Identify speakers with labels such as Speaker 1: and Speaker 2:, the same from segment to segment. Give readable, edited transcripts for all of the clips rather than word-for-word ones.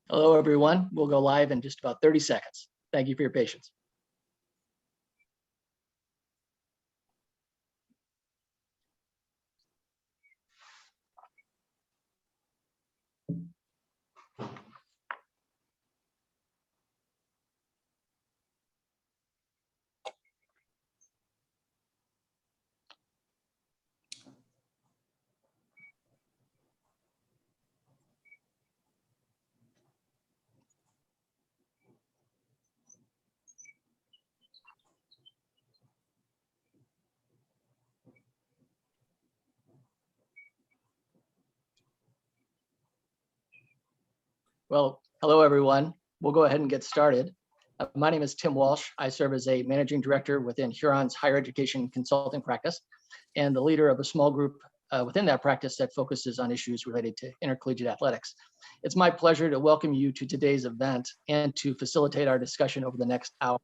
Speaker 1: Hello, everyone. We'll go live in just about 30 seconds. Thank you for your patience. Well, hello, everyone. We'll go ahead and get started. My name is Tim Walsh. I serve as a managing director within Huron's higher education consulting practice and the leader of a small group within that practice that focuses on issues related to intercollegiate athletics. It's my pleasure to welcome you to today's event and to facilitate our discussion over the next hour.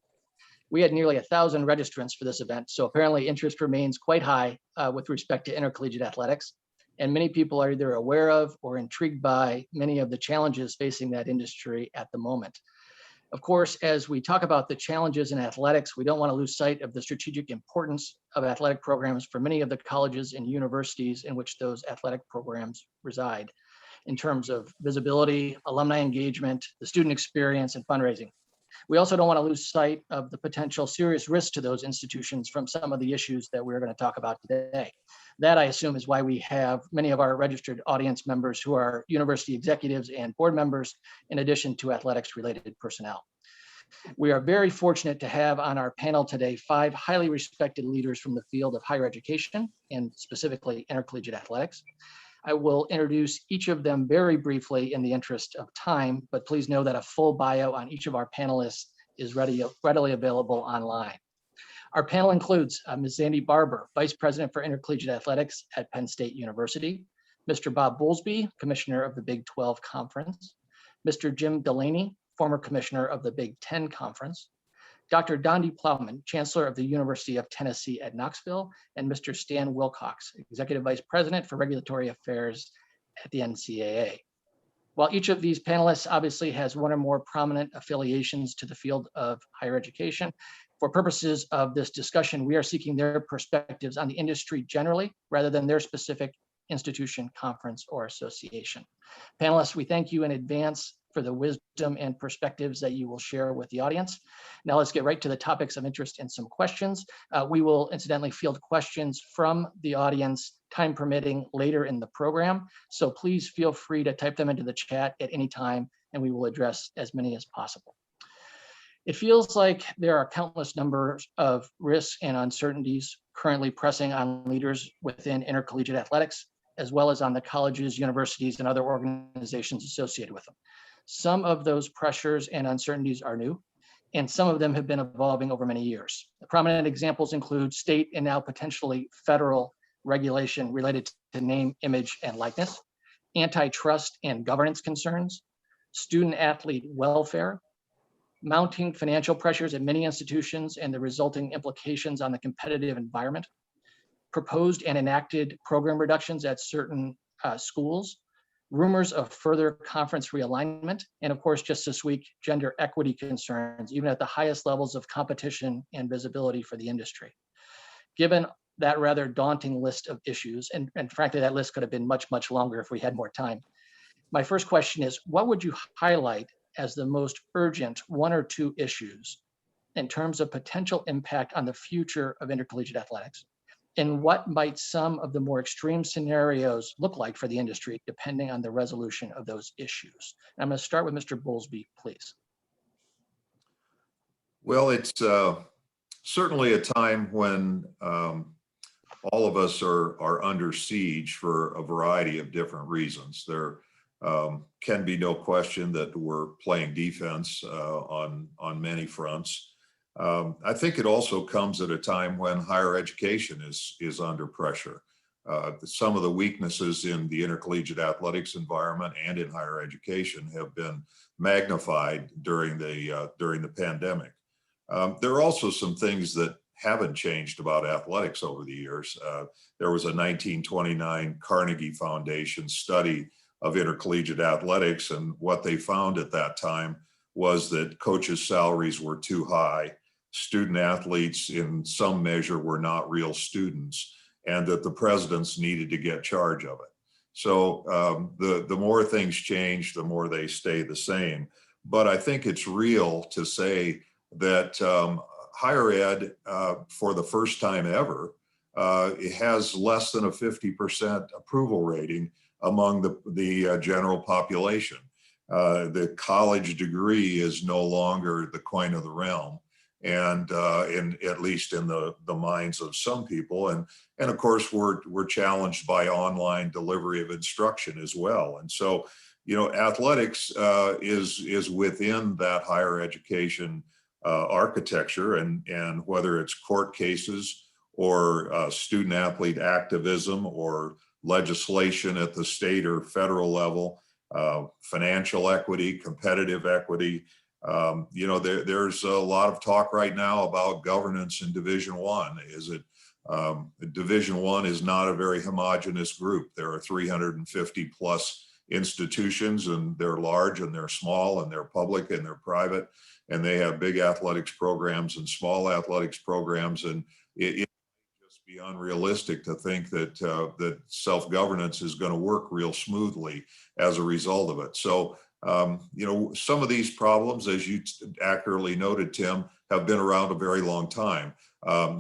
Speaker 1: We had nearly 1,000 registrants for this event, so apparently interest remains quite high with respect to intercollegiate athletics. And many people are either aware of or intrigued by many of the challenges facing that industry at the moment. Of course, as we talk about the challenges in athletics, we don't want to lose sight of the strategic importance of athletic programs for many of the colleges and universities in which those athletic programs reside in terms of visibility, alumni engagement, the student experience, and fundraising. We also don't want to lose sight of the potential serious risks to those institutions from some of the issues that we're going to talk about today. That, I assume, is why we have many of our registered audience members who are university executives and board members, in addition to athletics-related personnel. We are very fortunate to have on our panel today 5 highly respected leaders from the field of higher education and specifically intercollegiate athletics. I will introduce each of them very briefly in the interest of time, but please know that a full bio on each of our panelists is readily available online. Our panel includes Ms. Zandy Barbour, Vice President for Intercollegiate Athletics at Penn State University, Mr. Bob Bowlesby, Commissioner of the Big 12 Conference, Mr. Jim Delaney, former Commissioner of the Big 10 Conference, Dr. Donde Plowman, Chancellor of the University of Tennessee at Knoxville, and Mr. Stan Wilcox, Executive Vice President for Regulatory Affairs at the NCAA. While each of these panelists obviously has one or more prominent affiliations to the field of higher education, for purposes of this discussion, we are seeking their perspectives on the industry generally, rather than their specific institution, conference, or association. Panelists, we thank you in advance for the wisdom and perspectives that you will share with the audience. Now let's get right to the topics of interest and some questions. We will incidentally field questions from the audience, time permitting, later in the program. So please feel free to type them into the chat at any time and we will address as many as possible. It feels like there are countless numbers of risks and uncertainties currently pressing on leaders within intercollegiate athletics, as well as on the colleges, universities, and other organizations associated with them. Some of those pressures and uncertainties are new, and some of them have been evolving over many years. The prominent examples include state and now potentially federal regulation related to name, image, and likeness, antitrust and governance concerns, student athlete welfare, mounting financial pressures at many institutions and the resulting implications on the competitive environment, proposed and enacted program reductions at certain schools, rumors of further conference realignment, and of course, just this week, gender equity concerns, even at the highest levels of competition and visibility for the industry. Given that rather daunting list of issues, and frankly, that list could have been much, much longer if we had more time. My first question is, what would you highlight as the most urgent 1 or 2 issues in terms of potential impact on the future of intercollegiate athletics? And what might some of the more extreme scenarios look like for the industry, depending on the resolution of those issues? I'm going to start with Mr. Bowlesby, please.
Speaker 2: Well, it's certainly a time when all of us are under siege for a variety of different reasons. There can be no question that we're playing defense on many fronts. I think it also comes at a time when higher education is under pressure. Some of the weaknesses in the intercollegiate athletics environment and in higher education have been magnified during the pandemic. There are also some things that haven't changed about athletics over the years. There was a 1929 Carnegie Foundation study of intercollegiate athletics. And what they found at that time was that coaches' salaries were too high. Student athletes in some measure were not real students, and that the presidents needed to get charge of it. So the more things change, the more they stay the same. But I think it's real to say that higher ed, for the first time ever, it has less than a 50% approval rating among the general population. The college degree is no longer the coin of the realm, and at least in the minds of some people. And of course, we're challenged by online delivery of instruction as well. And so, you know, athletics is within that higher education architecture, and whether it's court cases or student athlete activism or legislation at the state or federal level, financial equity, competitive equity. You know, there's a lot of talk right now about governance in Division I. Division I is not a very homogeneous group. There are 350 plus institutions, and they're large and they're small and they're public and they're private, and they have big athletics programs and small athletics programs. And it just be unrealistic to think that that self-governance is going to work real smoothly as a result of it. So you know, some of these problems, as you accurately noted, Tim, have been around a very long time.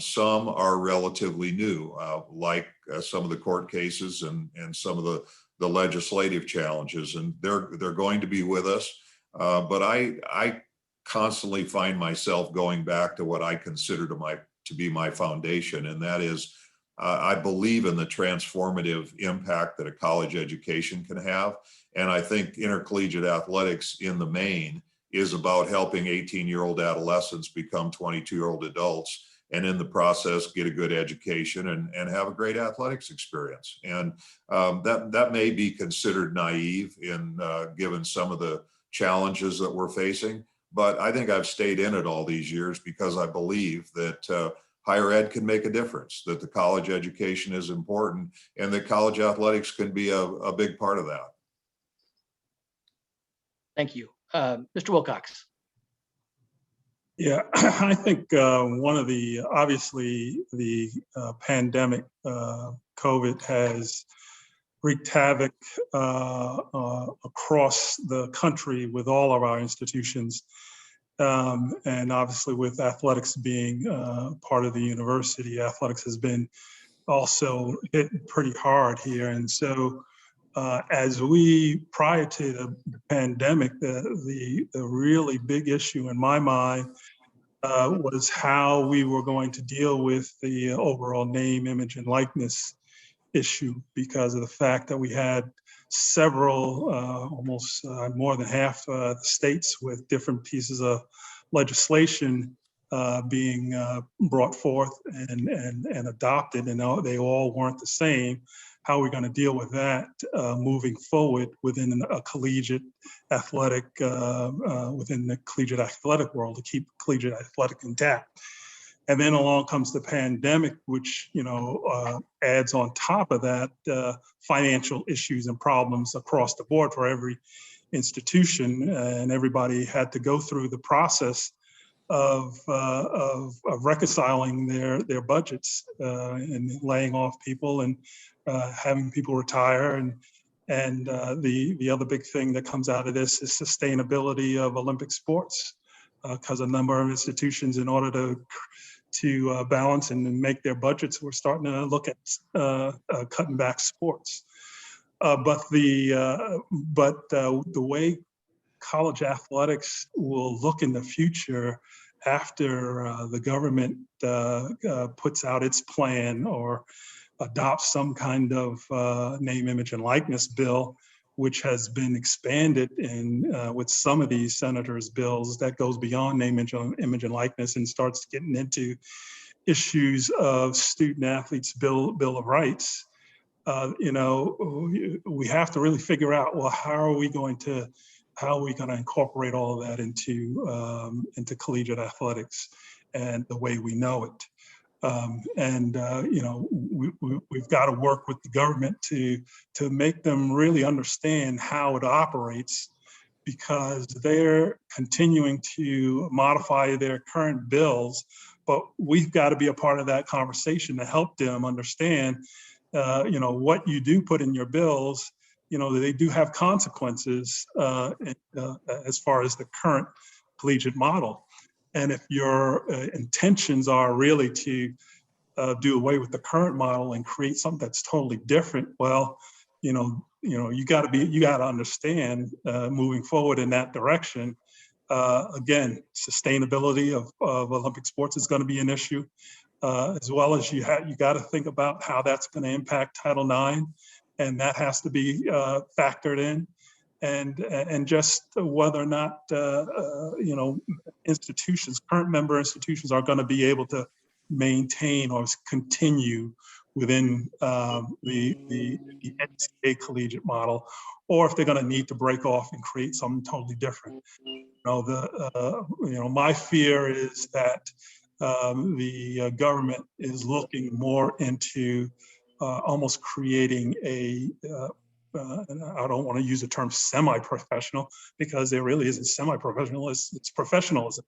Speaker 2: Some are relatively new, like some of the court cases and some of the legislative challenges, and they're going to be with us. But I constantly find myself going back to what I consider to be my foundation, and that is I believe in the transformative impact that a college education can have. And I think intercollegiate athletics in the main is about helping 18-year-old adolescents become 22-year-old adults, and in the process get a good education and have a great athletics experience. And that may be considered naive in given some of the challenges that we're facing, but I think I've stayed in it all these years because I believe that higher ed can make a difference, that the college education is important, and that college athletics can be a big part of that.
Speaker 1: Thank you. Mr. Wilcox.
Speaker 3: Yeah, I think one of obviously the pandemic, COVID, has wreaked havoc across the country with all of our institutions. And obviously with athletics being part of the university, athletics has been also hit pretty hard here. And so as prior to the pandemic, the really big issue in my mind was how we were going to deal with the overall name, image, and likeness issue, because of the fact that we had several, almost more than half the states with different pieces of legislation being brought forth and adopted, and they all weren't the same. How are we going to deal with that moving forward within a collegiate athletic, within the collegiate athletic world, to keep collegiate athletic intact? And then along comes the pandemic, which, you know, adds on top of that financial issues and problems across the board for every institution, and everybody had to go through the process of reconciling their budgets and laying off people and having people retire. And the other big thing that comes out of this is sustainability of Olympic sports, because a number of institutions, in order to balance and make their budgets, we're starting to look at cutting back sports. But the way college athletics will look in the future after the government puts out its plan or adopts some kind of name, image, and likeness bill, which has been expanded with some of these senators' bills that goes beyond name, image, and likeness and starts getting into issues of student athletes' bill of rights. You know, we have to really figure out, well, how are we going to incorporate all of that into collegiate athletics and the way we know it? We've got to work with the government to make them really understand how it operates, because they're continuing to modify their current bills. But we've got to be a part of that conversation to help them understand, what you do put in your bills, they do have consequences as far as the current collegiate model. And if your intentions are really to do away with the current model and create something that's totally different, well, you got to understand moving forward in that direction. Again, sustainability of Olympic sports is going to be an issue, as well as you got to think about how that's going to impact Title IX, and that has to be factored in, and just whether or not institutions, current member institutions, are going to be able to maintain or continue within the NCAA collegiate model, or if they're going to need to break off and create something totally different. My fear is that the government is looking more into almost creating I don't want to use the term semi-professional, because there really isn't semi-professional, it's professionalism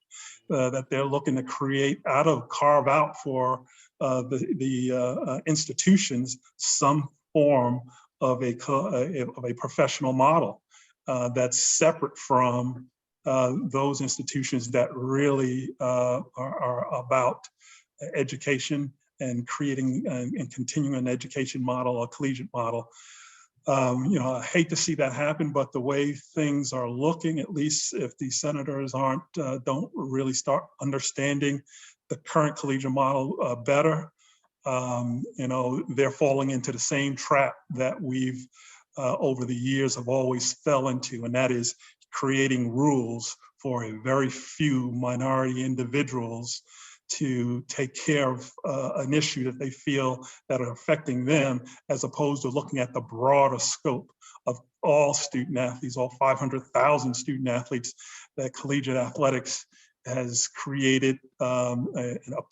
Speaker 3: that they're looking to carve out for the institutions some form of a professional model that's separate from those institutions that really are about education and creating and continuing an education model, a collegiate model. I hate to see that happen, but the way things are looking, at least if the senators don't really start understanding the current collegiate model better, they're falling into the same trap that we've over the years have always fell into, and that is creating rules for a very few minority individuals to take care of an issue that they feel that are affecting them, as opposed to looking at the broader scope of all student athletes, all 500,000 student athletes that collegiate athletics has created a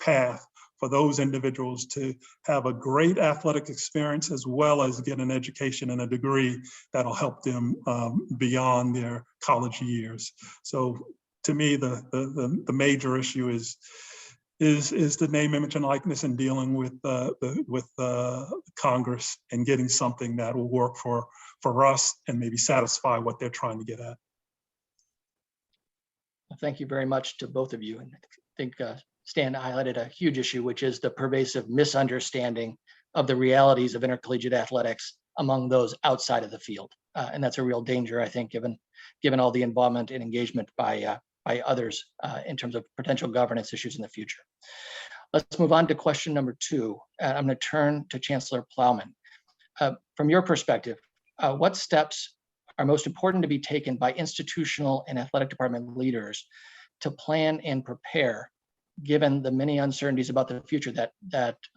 Speaker 3: path for those individuals to have a great athletic experience, as well as get an education and a degree that'll help them beyond their college years. So to me, the major issue is the name, image, and likeness, and dealing with Congress and getting something that will work for us and maybe satisfy what they're trying to get at.
Speaker 1: Well, thank you very much to both of you. And I think Stan highlighted a huge issue, which is the pervasive misunderstanding of the realities of intercollegiate athletics among those outside of the field. And that's a real danger, I think, given all the involvement and engagement by others in terms of potential governance issues in the future. Let's move on to question number 2. I'm going to turn to Chancellor Plowman. From your perspective, what steps are most important to be taken by institutional and athletic department leaders to plan and prepare, given the many uncertainties about the future that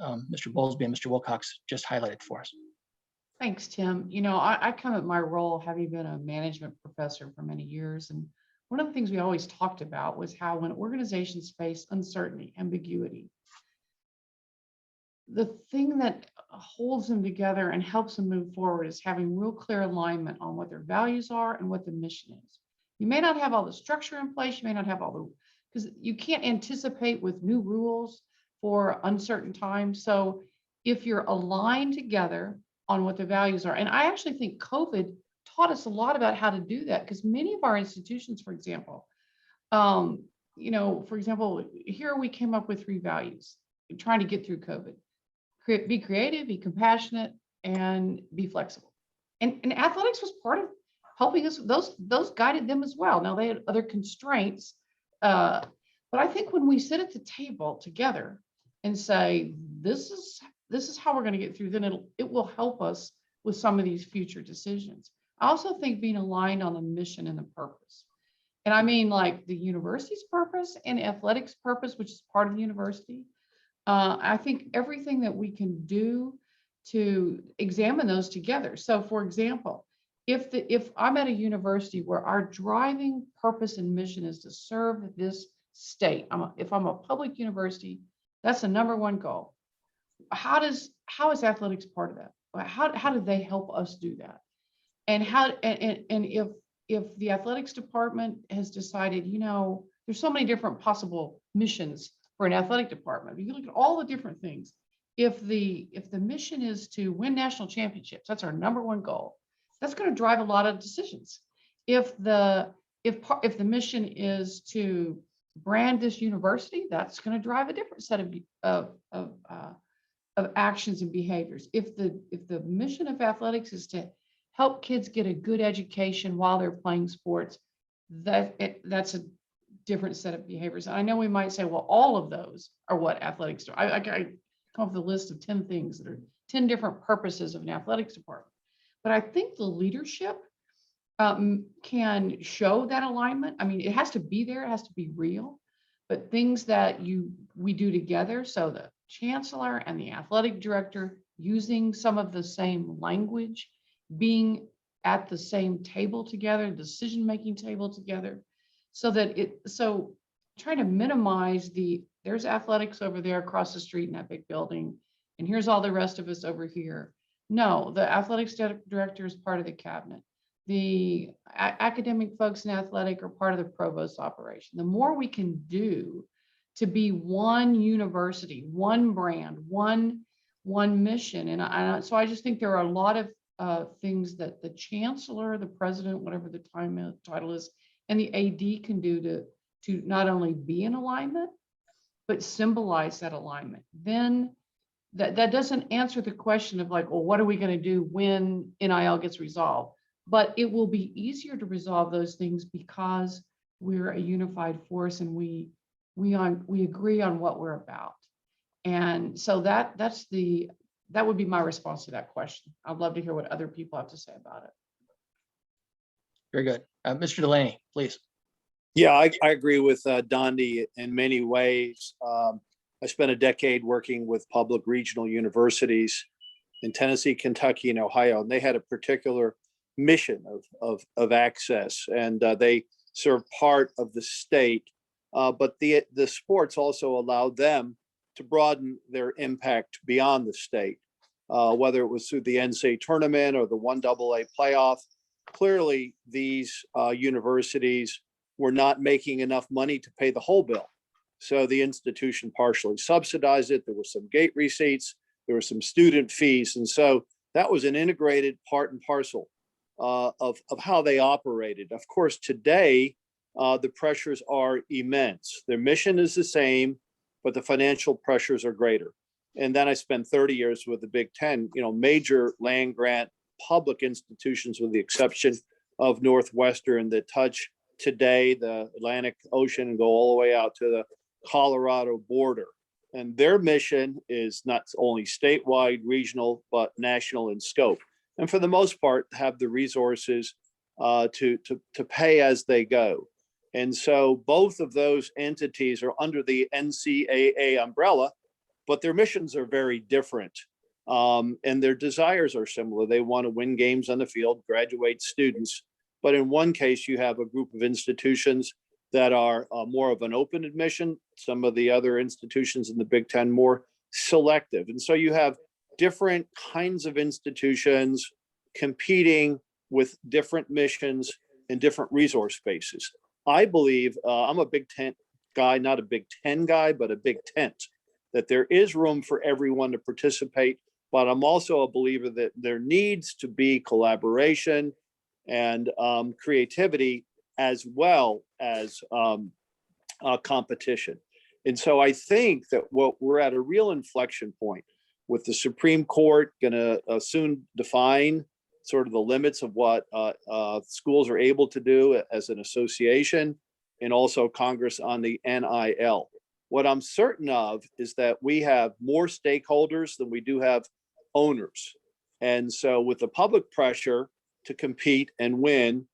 Speaker 1: Mr. Bowlesby and Mr. Wilcox just highlighted for us?
Speaker 4: Thanks, Tim. I come at my role having been a management professor for many years, and one of the things we always talked about was how when organizations face uncertainty, ambiguity, the thing that holds them together and helps them move forward is having real clear alignment on what their values are and what the mission is. You may not have all the structure in place, you may not have because you can't anticipate with new rules for uncertain times. So if you're aligned together on what the values are, and I actually think COVID taught us a lot about how to do that, because many of our institutions, for example, here we came up with 3 values, trying to get through COVID. Be creative, be compassionate, and be flexible. And athletics was part of helping us. Those guided them as well. Now they had other constraints, but I think when we sit at the table together and say, this is how we're going to get through, then it will help us with some of these future decisions. I also think being aligned on the mission and the purpose. And I mean, like the university's purpose and athletics purpose, which is part of the university. I think everything that we can do to examine those together. So for example, if I'm at a university where our driving purpose and mission is to serve this state, if I'm a public university That's the number one goal. How is athletics part of that? How do they help us do that? And if the athletics department has decided, there's so many different possible missions for an athletic department. You look at all the different things. If the mission is to win national championships, that's our number one goal. That's going to drive a lot of decisions. If the mission is to brand this university, that's going to drive a different set of actions and behaviors. If the mission of athletics is to help kids get a good education while they're playing sports, that's a different set of behaviors. And I know we might say, well, all of those are what athletics do. I come up with a list of 10 things that are 10 different purposes of an athletics department. But I think the leadership can show that alignment. I mean, it has to be there, it has to be real, but things that we do together. So the chancellor and the athletic director using some of the same language, being at the same table together, decision-making table together, so trying to minimize there's athletics over there across the street in that big building, and here's all the rest of us over here. No, the athletics director is part of the cabinet. The academic folks in athletic are part of the provost operation. The more we can do to be one university, one brand, one mission. And so I just think there are a lot of things that the chancellor, the president, whatever the title is, and the AD can do to not only be in alignment, but symbolize that alignment. Then that doesn't answer the question of like, well, what are we going to do when NIL gets resolved? But it will be easier to resolve those things because we're a unified force and we agree on what we're about. And so that would be my response to that question. I'd love to hear what other people have to say about it.
Speaker 1: Very good. Mr. Delaney, please.
Speaker 5: Yeah, I agree with Donde in many ways. I spent a decade working with public regional universities in Tennessee, Kentucky, and Ohio, and they had a particular mission of access, and they serve part of the state, but the sports also allowed them to broaden their impact beyond the state, whether it was through the NCAA tournament or the 1AA playoff. Clearly, these universities were not making enough money to pay the whole bill. So the institution partially subsidized it. There were some gate receipts, there were some student fees. And so that was an integrated part and parcel of how they operated. Of course, today, the pressures are immense. Their mission is the same, but the financial pressures are greater. And then I spent 30 years with the Big Ten, major land grant public institutions, with the exception of Northwestern, that touch today the Atlantic Ocean and go all the way out to the Colorado border. And their mission is not only statewide, regional, but national in scope. And for the most part, have the resources to pay as they go. And so both of those entities are under the NCAA umbrella, but their missions are very different. And their desires are similar. They want to win games on the field, graduate students. But in one case, you have a group of institutions that are more of an open admission. Some of the other institutions in the Big Ten more selective. And so you have different kinds of institutions competing with different missions and different resource bases. I believe, I'm a Big Ten guy, not a Big Ten guy, but a Big Tent, that there is room for everyone to participate. But I'm also a believer that there needs to be collaboration and creativity, as well as competition. And so I think that we're at a real inflection point, with the Supreme Court going to soon define sort of the limits of what schools are able to do as an association, and also Congress on the NIL. What I'm certain of is that we have more stakeholders than we do have owners. And so with the public pressure to compete and win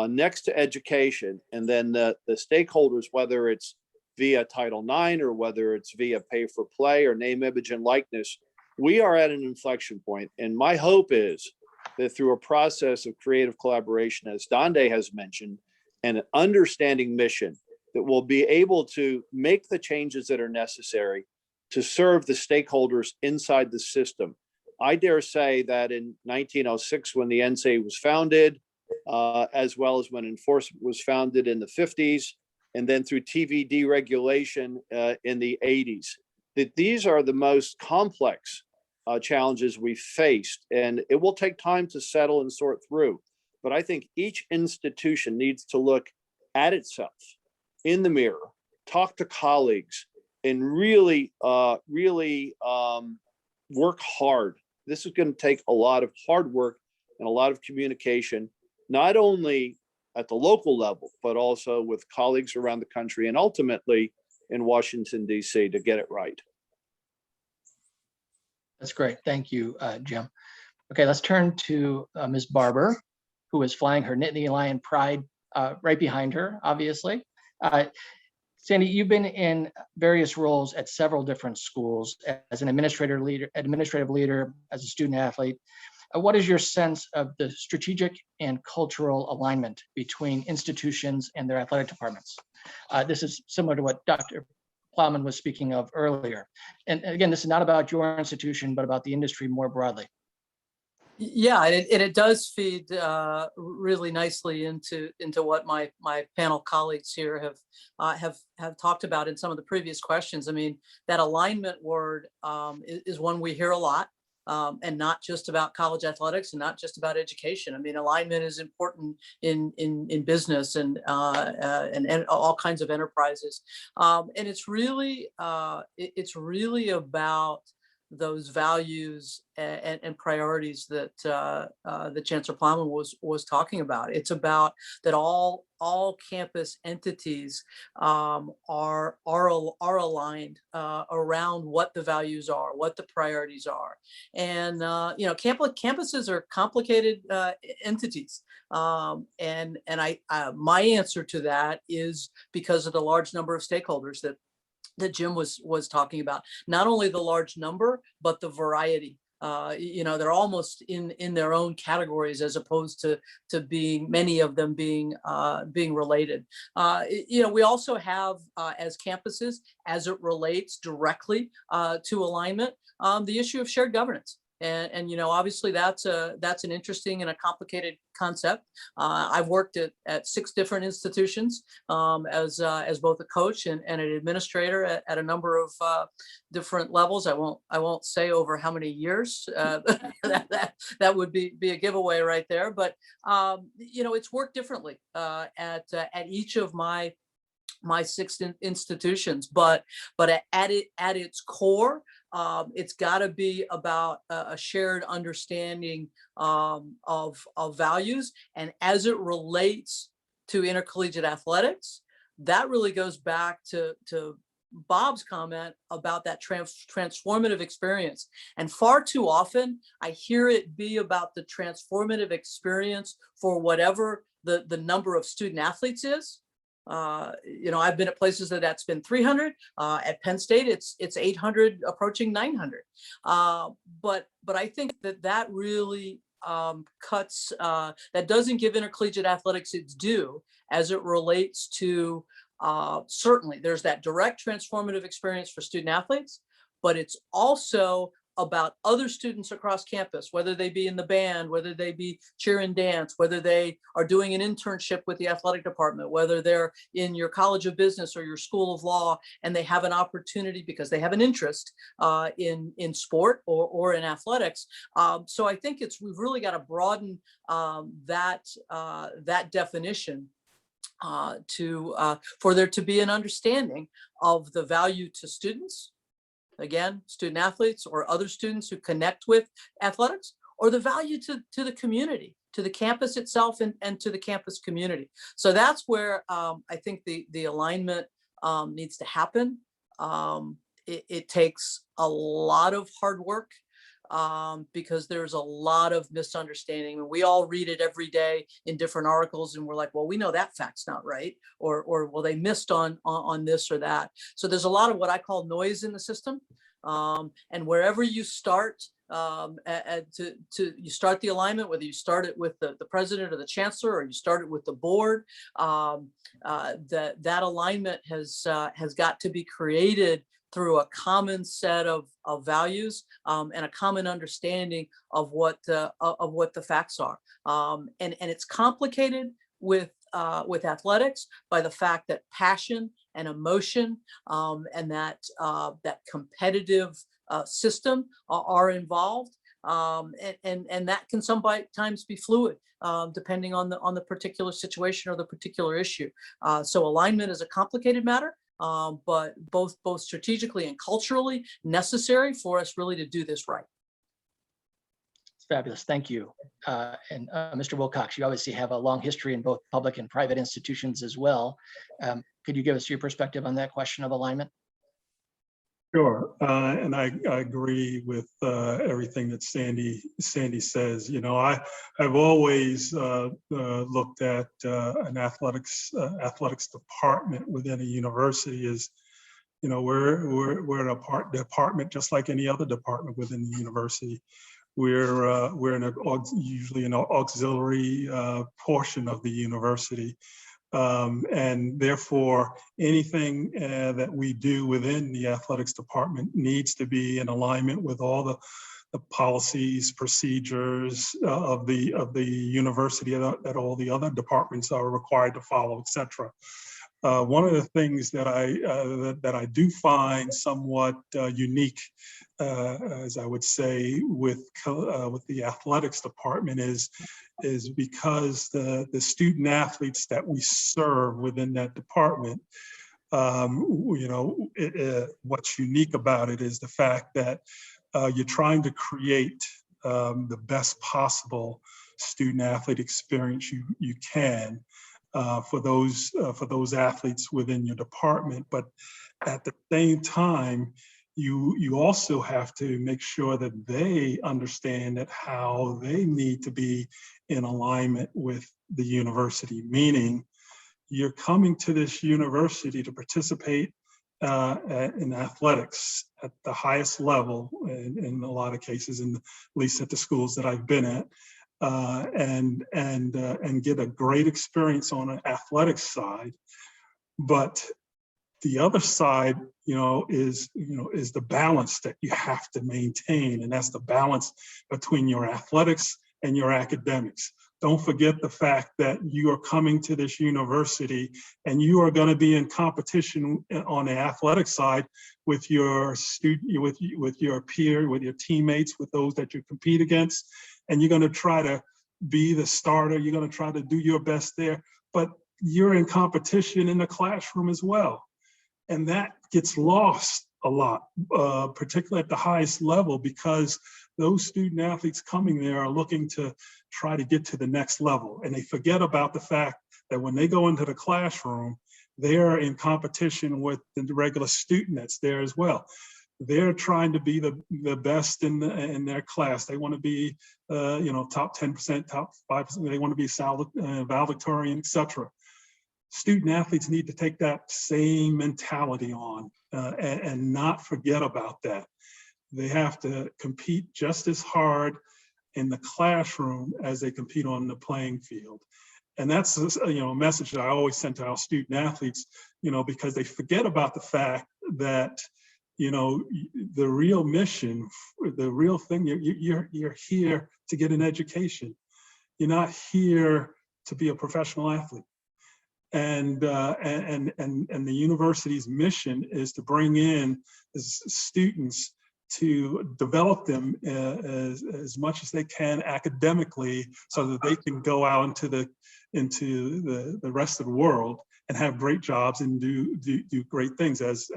Speaker 5: next to education, and then the stakeholders, whether it's via Title IX or whether it's via pay for play or name, image, and likeness, we are at an inflection point. And my hope is that through a process of creative collaboration, as Donde has mentioned, and an understanding mission, that we'll be able to make the changes that are necessary to serve the stakeholders inside the system. I dare say that in 1906, when the NSA was founded, as well as when enforcement was founded in the 50s, and then through TV deregulation in the 80s, that these are the most complex challenges we faced. And it will take time to settle and sort through. But I think each institution needs to look at itself in the mirror, talk to colleagues, and really work hard. This is going to take a lot of hard work and a lot of communication, not only at the local level, but also with colleagues around the country and ultimately in Washington, D.C. to get it right.
Speaker 1: That's great. Thank you, Jim. Okay, let's turn to Ms. Barbour, who is flying her Nittany Lion Pride right behind her, obviously. Sandy, you've been in various roles at several different schools as an administrative leader, as a student athlete. What is your sense of the strategic and cultural alignment between institutions and their athletic departments? This is similar to what Dr. Plowman was speaking of earlier. And again, this is not about your institution, but about the industry more broadly.
Speaker 6: Yeah, and it does feed really nicely into what my panel colleagues here have talked about in some of the previous questions. I mean, that alignment word is one we hear a lot, and not just about college athletics and not just about education. I mean, alignment is important in business and all kinds of enterprises, and it's really about those values and priorities that the Chancellor Plowman was talking about. It's about that all campus entities are aligned around what the values are, what the priorities are, and campuses are complicated entities, and my answer to that is because of the large number of stakeholders that Jim was talking about. Not only the large number, but the variety. They're almost in their own categories as opposed to being many of them being related. We also have as campuses, as it relates directly to alignment, the issue of shared governance. And obviously that's an interesting and a complicated concept. I've worked at 6 different institutions as both a coach and an administrator at a number of different levels. I won't say over how many years. That would be a giveaway right there. But it's worked differently at each of my 6 institutions, but at its core, it's got to be about a shared understanding of values. And as it relates to intercollegiate athletics, that really goes back to Bob's comment about that transformative experience. And far too often, I hear it be about the transformative experience for whatever the number of student athletes is. I've been at places that's been 300. At Penn State, it's 800, approaching 900. But I think that really cuts. That doesn't give intercollegiate athletics its due as it relates to. Certainly, there's that direct transformative experience for student athletes, but it's also about other students across campus, whether they be in the band, whether they be cheer and dance, whether they are doing an internship with the athletic department, whether they're in your College of Business or your School of Law, and they have an opportunity because they have an interest in sport or in athletics. So I think we've really got to broaden that definition for there to be an understanding of the value to students. Again, student athletes or other students who connect with athletics, or the value to the community, to the campus itself and to the campus community. So that's where I think the alignment needs to happen. It takes a lot of hard work because there's a lot of misunderstanding. And we all read it every day in different articles, and we're like, well, we know that fact's not right, or well, they missed on this or that. So there's a lot of what I call noise in the system. And wherever you start, you start the alignment, whether you start it with the president or the chancellor, or you start it with the board, that alignment has got to be created through a common set of values and a common understanding of what the facts are. And it's complicated with athletics by the fact that passion and emotion and that competitive system are involved. And that can sometimes be fluid, depending on the particular situation or the particular issue. So alignment is a complicated matter, but both strategically and culturally necessary for us really to do this right.
Speaker 1: It's fabulous. Thank you. And Mr. Wilcox, you obviously have a long history in both public and private institutions as well. Could you give us your perspective on that question of alignment?
Speaker 3: Sure, and I agree with everything that Sandy says. You know, I've always looked at an athletics department within a university as, you know, we're a department just like any other department within the university. We're usually an auxiliary portion of the university. And therefore, anything that we do within the athletics department needs to be in alignment with all the policies, procedures of the university that all the other departments are required to follow, et cetera. One of the things that I do find somewhat unique, as I would say, with the athletics department is because the student athletes that we serve within that department, you know, what's unique about it is the fact that you're trying to create the best possible student athlete experience you can. For those athletes within your department, but at the same time, you also have to make sure that they understand that how they need to be in alignment with the university. Meaning, you're coming to this university to participate in athletics at the highest level, in a lot of cases, at least at the schools that I've been at. And get a great experience on an athletics side, but the other side, is the balance that you have to maintain, and that's the balance between your athletics and your academics. Don't forget the fact that you are coming to this university and you are going to be in competition on the athletic side with your with your peer, with your teammates, with those that you compete against. And you're going to try to be the starter. You're going to try to do your best there, but you're in competition in the classroom as well. And that gets lost a lot, particularly at the highest level, because those student athletes coming there are looking to try to get to the next level. And they forget about the fact that when they go into the classroom, they're in competition with the regular student that's there as well. They're trying to be the best in their class. They want to be, top 10%, top 5%. They want to be valedictorian, et cetera. Student athletes need to take that same mentality on and not forget about that. They have to compete just as hard in the classroom as they compete on the playing field. And that's a message that I always send to our student athletes, because they forget about the fact that the real mission, the real thing, you're here to get an education. You're not here to be a professional athlete. And the university's mission is to bring in students to develop them as much as they can academically, so that they can go out into the rest of the world and have great jobs and do great things. As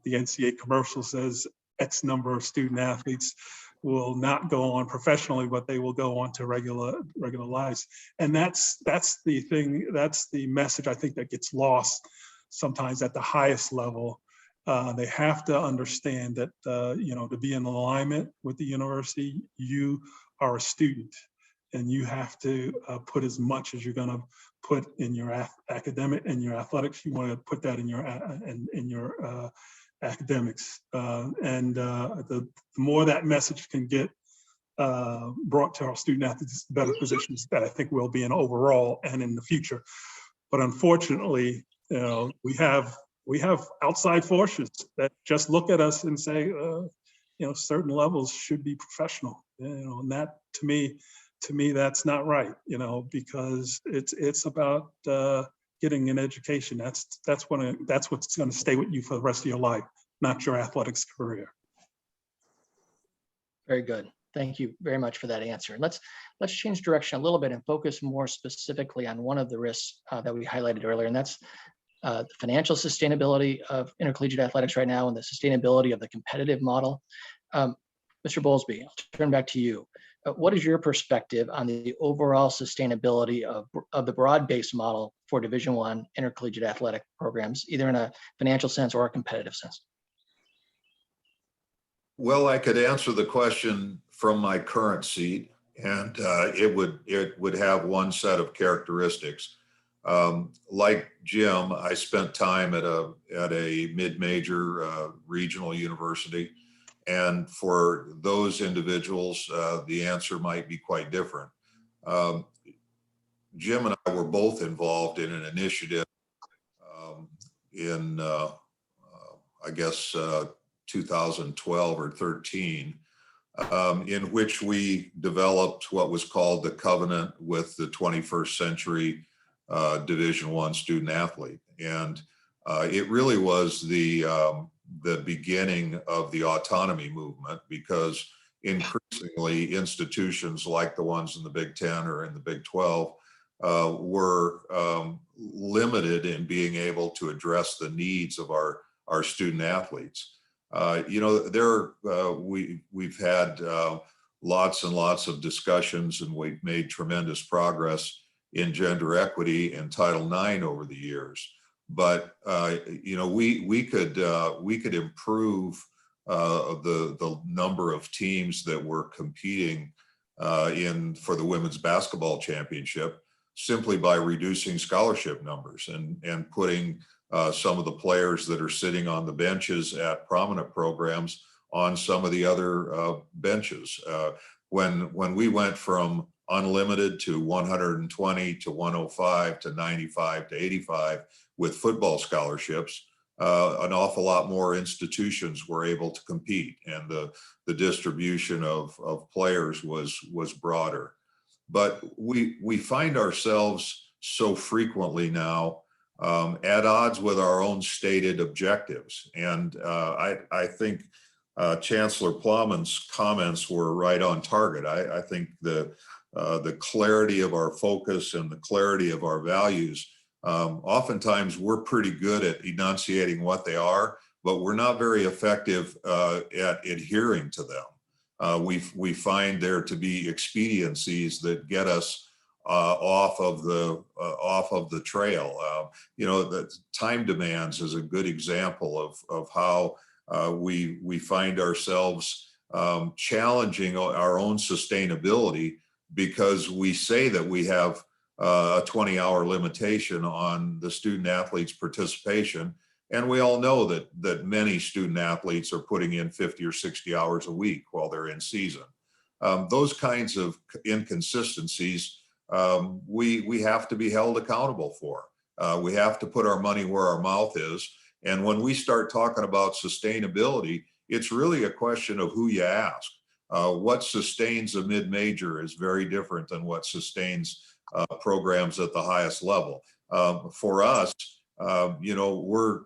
Speaker 3: the NCAA commercial says, X number of student athletes will not go on professionally, but they will go on to regular lives. And that's the thing, that's the message I think that gets lost sometimes at the highest level. They have to understand that, to be in alignment with the university, you are a student and you have to put as much as you're gonna put in your academic and your athletics. You wanna put that in your academics. The more that message can get brought to our student athletes, the better positions that I think we'll be in overall and in the future. But unfortunately, we have we have outside forces that just look at us and say, certain levels should be professional, and that to me, that's not right, because it's about getting an education. That's what's going to stay with you for the rest of your life, not your athletics career.
Speaker 1: Very good. Thank you very much for that answer. Let's change direction a little bit and focus more specifically on one of the risks that we highlighted earlier, and that's the financial sustainability of intercollegiate athletics right now and the sustainability of the competitive model. Mr. Bowlesby, I'll turn back to you. What is your perspective on the overall sustainability of the broad-based model for Division I intercollegiate athletic programs, either in a financial sense or a competitive sense?
Speaker 2: Well, I could answer the question from my current seat, and it would have one set of characteristics. Like Jim, I spent time at a mid-major regional university, and for those individuals, the answer might be quite different. Jim and I were both involved in an initiative in, I guess, 2012 or 13, in which we developed what was called the Covenant with the 21st Century Division I student athlete. And it really was the beginning of the autonomy movement, because increasingly institutions like the ones in the Big Ten or in the Big 12 were limited in being able to address the needs of our student athletes. We've had lots and lots of discussions, and we've made tremendous progress in gender equity and Title IX over the years. But we could improve the number of teams that were competing for the women's basketball championship simply by reducing scholarship numbers and putting some of the players that are sitting on the benches at prominent programs on some of the other benches. When we went from unlimited to 120 to 105 to 95 to 85 with football scholarships, an awful lot more institutions were able to compete, and the distribution of players was broader. But we find ourselves so frequently now at odds with our own stated objectives. And I think Chancellor Plowman's comments were right on target. I think the clarity of our focus and the clarity of our values, oftentimes we're pretty good at enunciating what they are, but we're not very effective at adhering to them. We find there to be expediencies that get us off of the trail. The time demands is a good example of how we find ourselves challenging our own sustainability, because we say that we have a 20-hour limitation on the student athlete's participation, and we all know that many student athletes are putting in 50 or 60 hours a week while they're in season. Those kinds of inconsistencies we have to be held accountable for. We have to put our money where our mouth is. And when we start talking about sustainability, it's really a question of who you ask. What sustains a mid-major is very different than what sustains programs at the highest level. For us, we're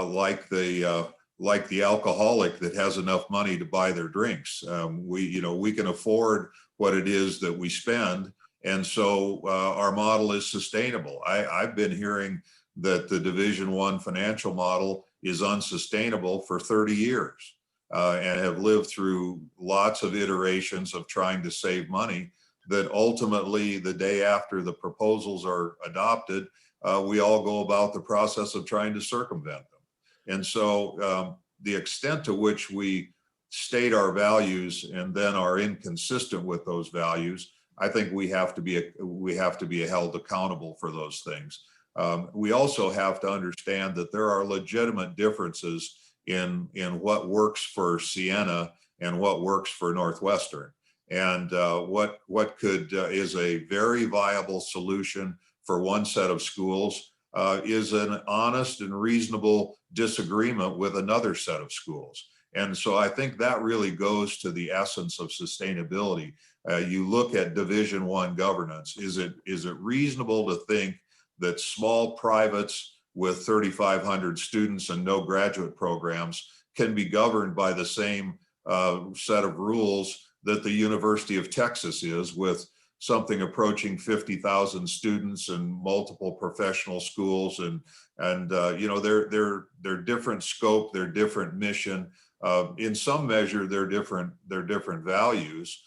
Speaker 2: like the alcoholic that has enough money to buy their drinks. We can afford what it is that we spend, and so our model is sustainable. I've been hearing that the Division I financial model is unsustainable for 30 years. And have lived through lots of iterations of trying to save money, that ultimately the day after the proposals are adopted, we all go about the process of trying to circumvent them. And so the extent to which we state our values and then are inconsistent with those values, I think we have to be held accountable for those things. We also have to understand that there are legitimate differences in what works for Siena and what works for Northwestern, and what is a very viable solution for one set of schools is an honest and reasonable disagreement with another set of schools. And so I think that really goes to the essence of sustainability. You look at Division I governance. Is it reasonable to think that small privates with 3,500 students and no graduate programs can be governed by the same set of rules that the University of Texas is, with something approaching 50,000 students and multiple professional schools, and you know, they're different scope, they're different mission. In some measure, they're different values.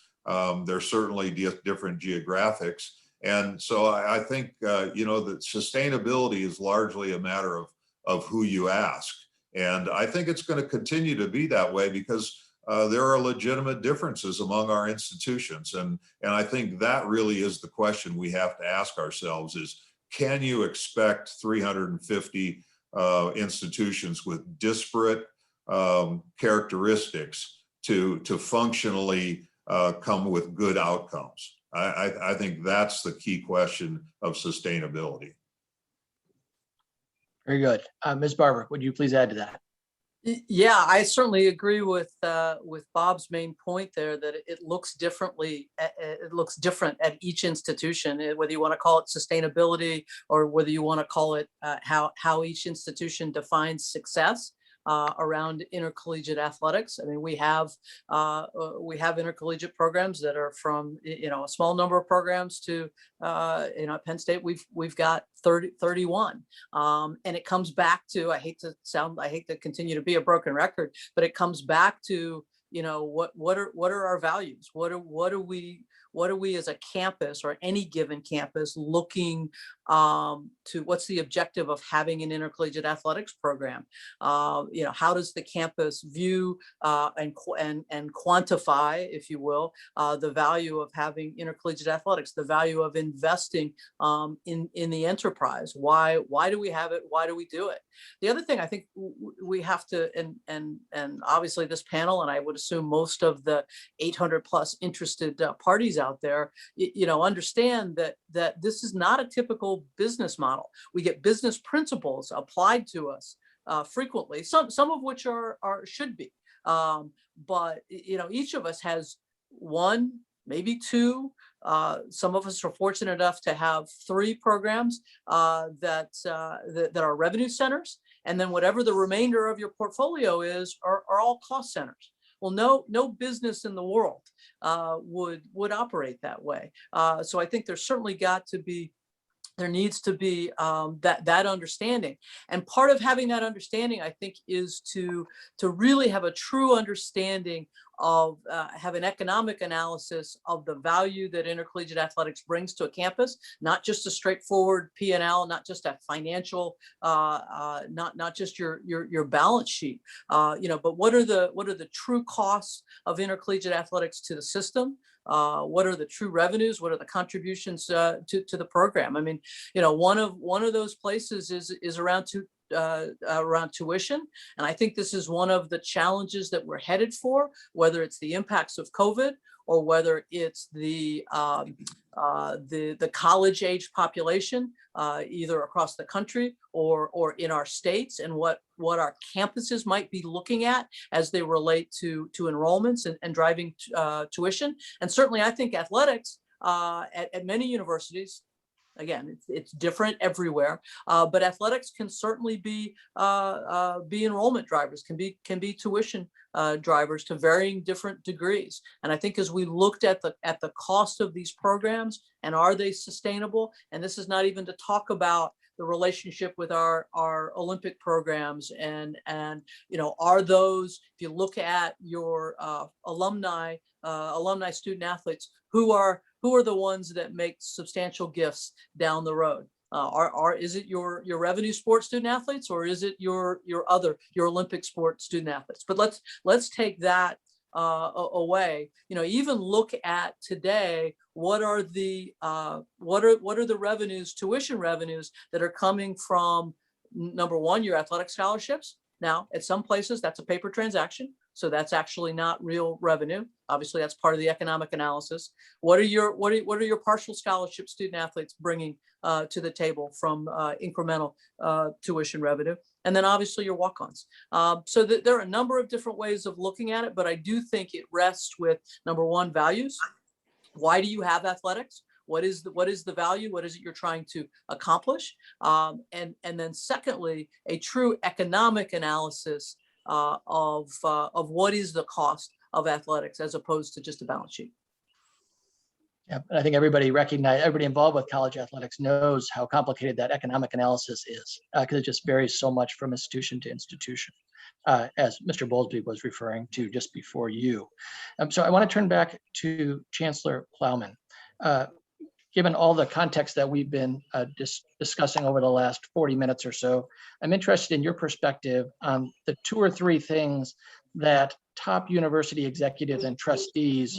Speaker 2: They're certainly different geographics. And so I think, you know, that sustainability is largely a matter of who you ask. And I think it's going to continue to be that way because there are legitimate differences among our institutions. And I think that really is the question we have to ask ourselves is, can you expect 350 institutions with disparate characteristics to functionally come with good outcomes? I think that's the key question of sustainability.
Speaker 1: Very good. Ms. Barbour, would you please add to that?
Speaker 6: Yeah, I certainly agree with Bob's main point there, that it looks differently. It looks different at each institution, whether you want to call it sustainability or whether you want to call it how each institution defines success around intercollegiate athletics. I mean, we have intercollegiate programs that are from, you know, a small number of programs to, you know, at Penn State, we've got 31. And it comes back to, I hate to continue to be a broken record, but it comes back to, you know, what are our values? What are we as a campus or any given campus looking to, what's the objective of having an intercollegiate athletics program? You know, how does the campus view and quantify, if you will, the value of having intercollegiate athletics, the value of investing in the enterprise? Why do we have it? Why do we do it? The other thing I think we have to, and obviously this panel, and I would assume most of the 800 plus interested parties out there, you know, understand that this is not a typical business model. We get business principles applied to us frequently, some of which are should be, but you know, each of us has one, maybe two. Some of us are fortunate enough to have 3 programs that are revenue centers, and then whatever the remainder of your portfolio is are all cost centers. Well, no business in the world would operate that way. So I think there's certainly there needs to be that understanding. And part of having that understanding, I think, is to really have a true understanding of, have an economic analysis of the value that intercollegiate athletics brings to a campus, not just a straightforward P&L, not just a financial, not just your balance sheet, you know, but what are the true costs of intercollegiate athletics to the system? What are the true revenues? What are the contributions to the program? I mean, you know, one of those places is around tuition, and I think this is one of the challenges that we're headed for, whether it's the impacts of COVID or whether it's the college age population, either across the country or in our states, and what our campuses might be looking at as they relate to enrollments and driving tuition. And certainly I think athletics at many universities, again, it's different everywhere, but athletics can certainly be enrollment drivers, can be tuition drivers to varying different degrees. And I think as we looked at the cost of these programs and are they sustainable, and this is not even to talk about the relationship with our Olympic programs, and you know, are those, if you look at your alumni student athletes, who are the ones that make substantial gifts down the road? Is it your revenue sports student athletes, or is it your Olympic sport student athletes? But let's take that away. You know, even look at today, what are the revenues, tuition revenues, that are coming from, number one, your athletic scholarships. Now, at some places that's a paper transaction. So that's actually not real revenue. Obviously, that's part of the economic analysis. What are your partial scholarship student athletes bringing to the table from incremental tuition revenue? And then obviously your walk-ons. So there are a number of different ways of looking at it, but I do think it rests with, number one, values. Why do you have athletics? What is the value? What is it you're trying to accomplish? And then secondly, a true economic analysis of what is the cost of athletics as opposed to just a balance sheet.
Speaker 1: Yeah, I think everybody involved with college athletics knows how complicated that economic analysis is, because it just varies so much from institution to institution, as Mr. Bowlesby was referring to just before you. So I want to turn back to Chancellor Plowman. Given all the context that we've been discussing over the last 40 minutes or so, I'm interested in your perspective on the 2 or 3 things that top university executives and trustees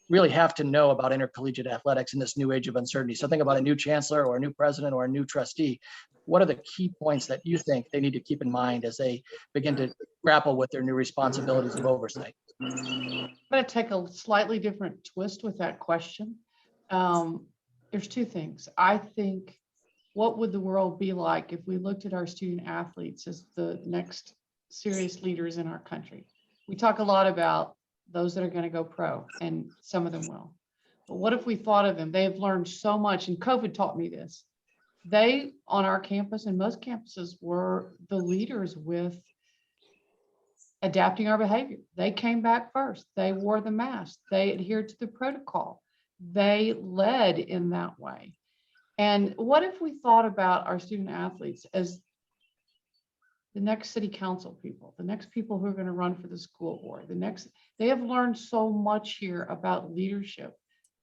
Speaker 1: really have to know about intercollegiate athletics in this new age of uncertainty. So think about a new chancellor or a new president or a new trustee. What are the key points that you think they need to keep in mind as they begin to grapple with their new responsibilities of oversight?
Speaker 4: I'm going to take a slightly different twist with that question. There's 2 things. I think, what would the world be like if we looked at our student athletes as the next serious leaders in our country? We talk a lot about those that are going to go pro, and some of them will. But what if we thought of them? They have learned so much, and COVID taught me this. They, on our campus and most campuses, were the leaders with adapting our behavior. They came back first. They wore the mask. They adhered to the protocol. They led in that way. And what if we thought about our student athletes as the next city council people, the next people who are going to run for the school board, they have learned so much here about leadership,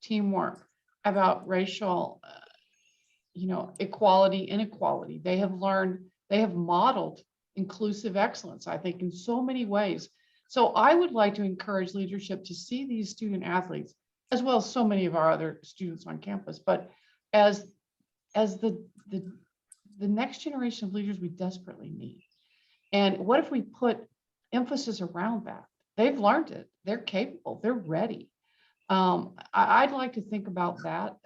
Speaker 4: teamwork, about racial, equality, inequality. They have modeled inclusive excellence, I think, in so many ways. So I would like to encourage leadership to see these student athletes, as well as so many of our other students on campus, but as the next generation of leaders we desperately need. And what if we put emphasis around that? They've learned it. They're capable. They're ready. I'd like to think about that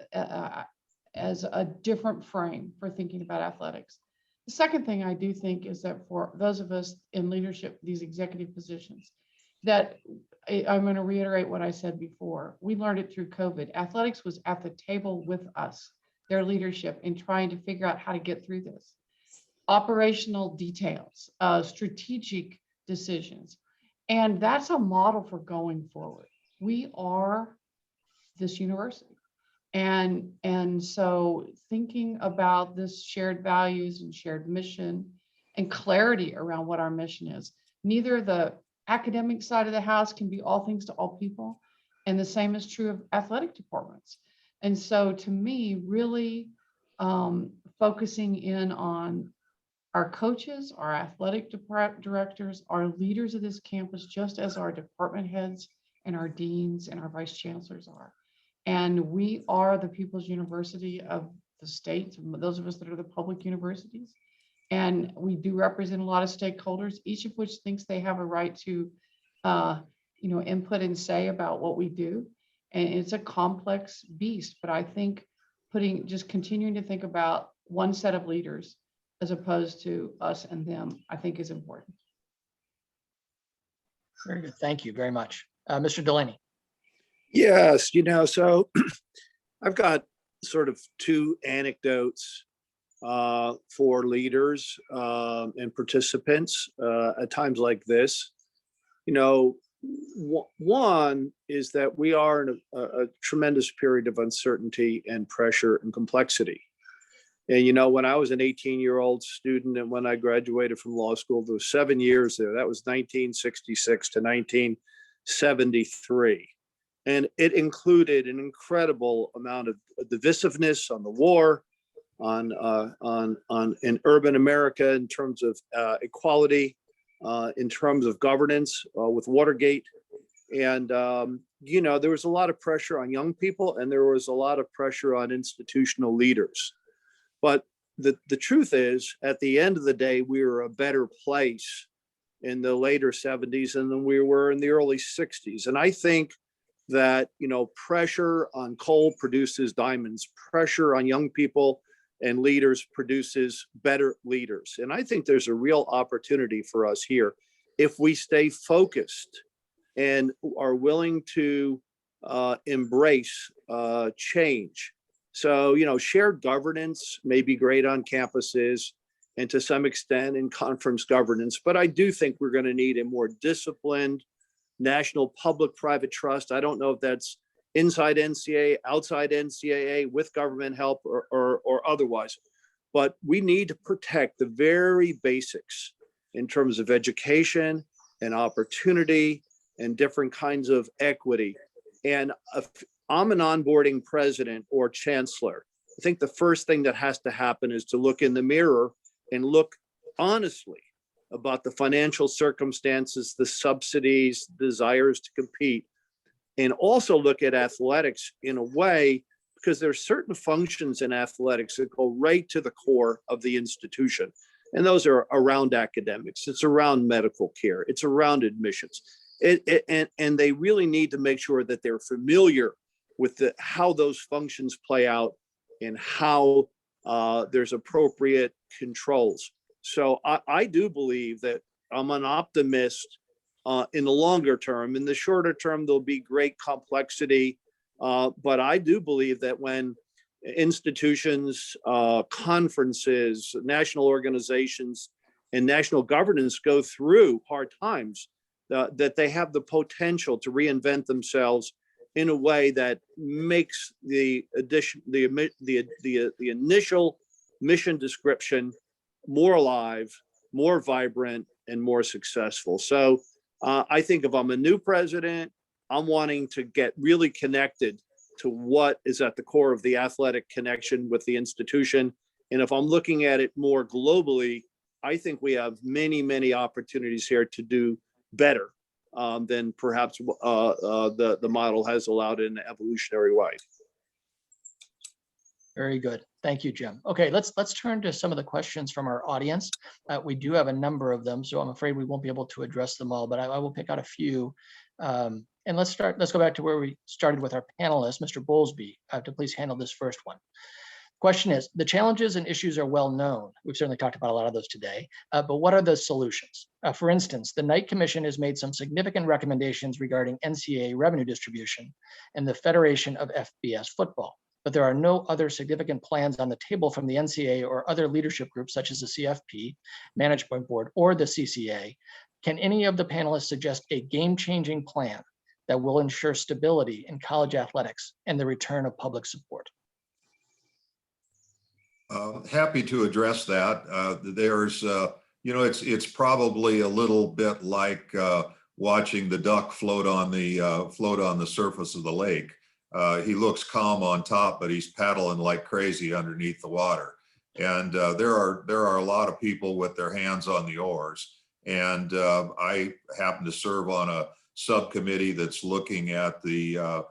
Speaker 4: as a different frame for thinking about athletics. The second thing I do think is that for those of us in leadership, these executive positions, that I'm going to reiterate what I said before. We learned it through COVID. Athletics was at the table with us, their leadership, in trying to figure out how to get through this. Operational details, strategic decisions. And that's a model for going forward. We are this university. And so thinking about this shared values and shared mission and clarity around what our mission is, neither the academic side of the house can be all things to all people. And the same is true of athletic departments. And so to me, really focusing in on our coaches, our athletic directors, our leaders of this campus, just as our department heads and our deans and our vice chancellors are. And we are the people's university of the state, those of us that are the public universities. And we do represent a lot of stakeholders, each of which thinks they have a right to input and say about what we do. And it's a complex beast, but I think continuing to think about one set of leaders as opposed to us and them, I think is important.
Speaker 1: Very good. Thank you very much. Mr. Delaney.
Speaker 5: Yes, so I've got sort of 2 anecdotes for leaders and participants at times like this. One is that we are in a tremendous period of uncertainty and pressure and complexity. And, when I was an 18-year-old student and when I graduated from law school, there was 7 years there. That was 1966 to 1973. And it included an incredible amount of divisiveness on the war, in urban America in terms of equality, in terms of governance with Watergate. And, there was a lot of pressure on young people and there was a lot of pressure on institutional leaders. But the truth is, at the end of the day, we were a better place in the later 70s than we were in the early 60s. And I think that, pressure on coal produces diamonds, pressure on young people and leaders produces better leaders. And I think there's a real opportunity for us here if we stay focused and are willing to embrace change. So, shared governance may be great on campuses and to some extent in conference governance, but I do think we're going to need a more disciplined national public-private trust. I don't know if that's inside NCAA, outside NCAA, with government help or otherwise, but we need to protect the very basics in terms of education and opportunity and different kinds of equity. And if I'm an onboarding president or chancellor, I think the first thing that has to happen is to look in the mirror and look honestly about the financial circumstances, the subsidies, desires to compete, and also look at athletics in a way, because there are certain functions in athletics that go right to the core of the institution. And those are around academics, it's around medical care, it's around admissions. And they really need to make sure that they're familiar with how those functions play out and how there's appropriate controls. So I do believe that I'm an optimist in the longer term. In the shorter term, there'll be great complexity. But I do believe that when institutions, conferences, national organizations, and national governance go through hard times, that they have the potential to reinvent themselves in a way that makes the initial mission description more alive, more vibrant, and more successful. So I think if I'm a new president, I'm wanting to get really connected to what is at the core of the athletic connection with the institution. And if I'm looking at it more globally, I think we have many, many opportunities here to do better than perhaps the model has allowed in an evolutionary way.
Speaker 1: Very good. Thank you, Jim. Okay, let's turn to some of the questions from our audience. We do have a number of them, so I'm afraid we won't be able to address them all, but I will pick out a few. And let's go back to where we started with our panelists. Mr. Bowlesby, to please handle this first one. Question is, the challenges and issues are well known. We've certainly talked about a lot of those today, but what are the solutions? For instance, the Knight Commission has made some significant recommendations regarding NCAA revenue distribution and the Federation of FBS football, but there are no other significant plans on the table from the NCAA or other leadership groups such as the CFP, Management Board, or the CCA. Can any of the panelists suggest a game-changing plan that will ensure stability in college athletics and the return of public support?
Speaker 2: Happy to address that. There's, it's probably a little bit like watching the duck float on the surface of the lake. He looks calm on top, but he's paddling like crazy underneath the water. And there are a lot of people with their hands on the oars. And I happen to serve on a subcommittee that's looking at the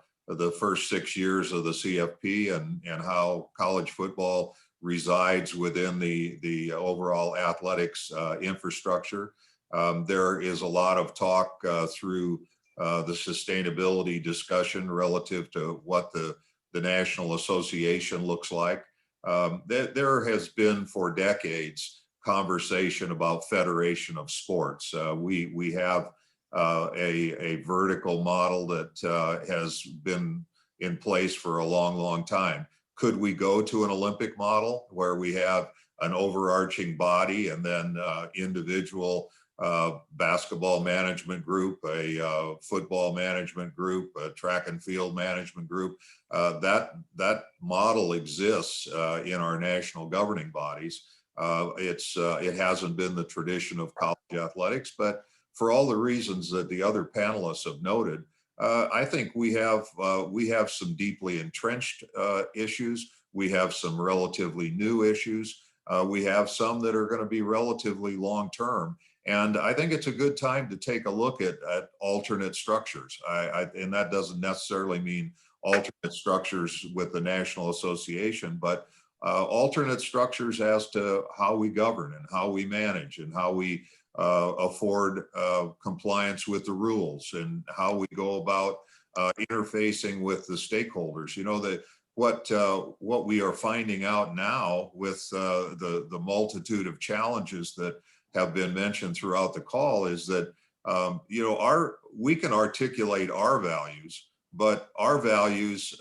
Speaker 2: first 6 years of the CFP and how college football resides within the overall athletics infrastructure. There is a lot of talk through the sustainability discussion relative to what the National Association looks like. There has been for decades conversation about federation of sports. We have a vertical model that has been in place for a long, long time. Could we go to an Olympic model where we have an overarching body and then individual basketball management group, a football management group, a track and field management group? That model exists in our national governing bodies. It hasn't been the tradition of college athletics, but for all the reasons that the other panelists have noted, I think we have some deeply entrenched issues. We have some relatively new issues. We have some that are going to be relatively long-term. And I think it's a good time to take a look at alternate structures. And that doesn't necessarily mean alternate structures with the National Association, but alternate structures as to how we govern and how we manage and how we afford compliance with the rules and how we go about interfacing with the stakeholders. You know, that what we are finding out now with the multitude of challenges that have been mentioned throughout the call is that you know, we can articulate our values, but our values,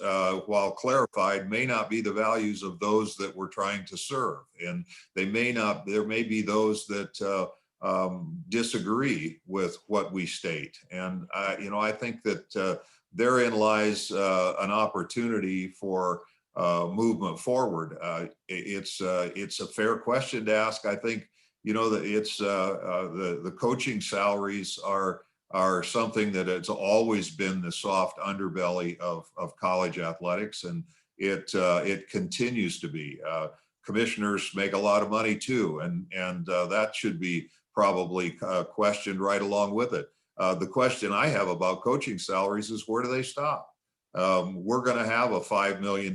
Speaker 2: while clarified, may not be the values of those that we're trying to serve, and there may be those that disagree with what we state. And you know, I think that therein lies an opportunity for movement forward. It's a fair question to ask. I think, you know, that it's the coaching salaries are something that has always been the soft underbelly of college athletics, and it continues to be. Commissioners make a lot of money too, and that should be probably questioned right along with it. The question I have about coaching salaries is, where do they stop? We're going to have a $5 million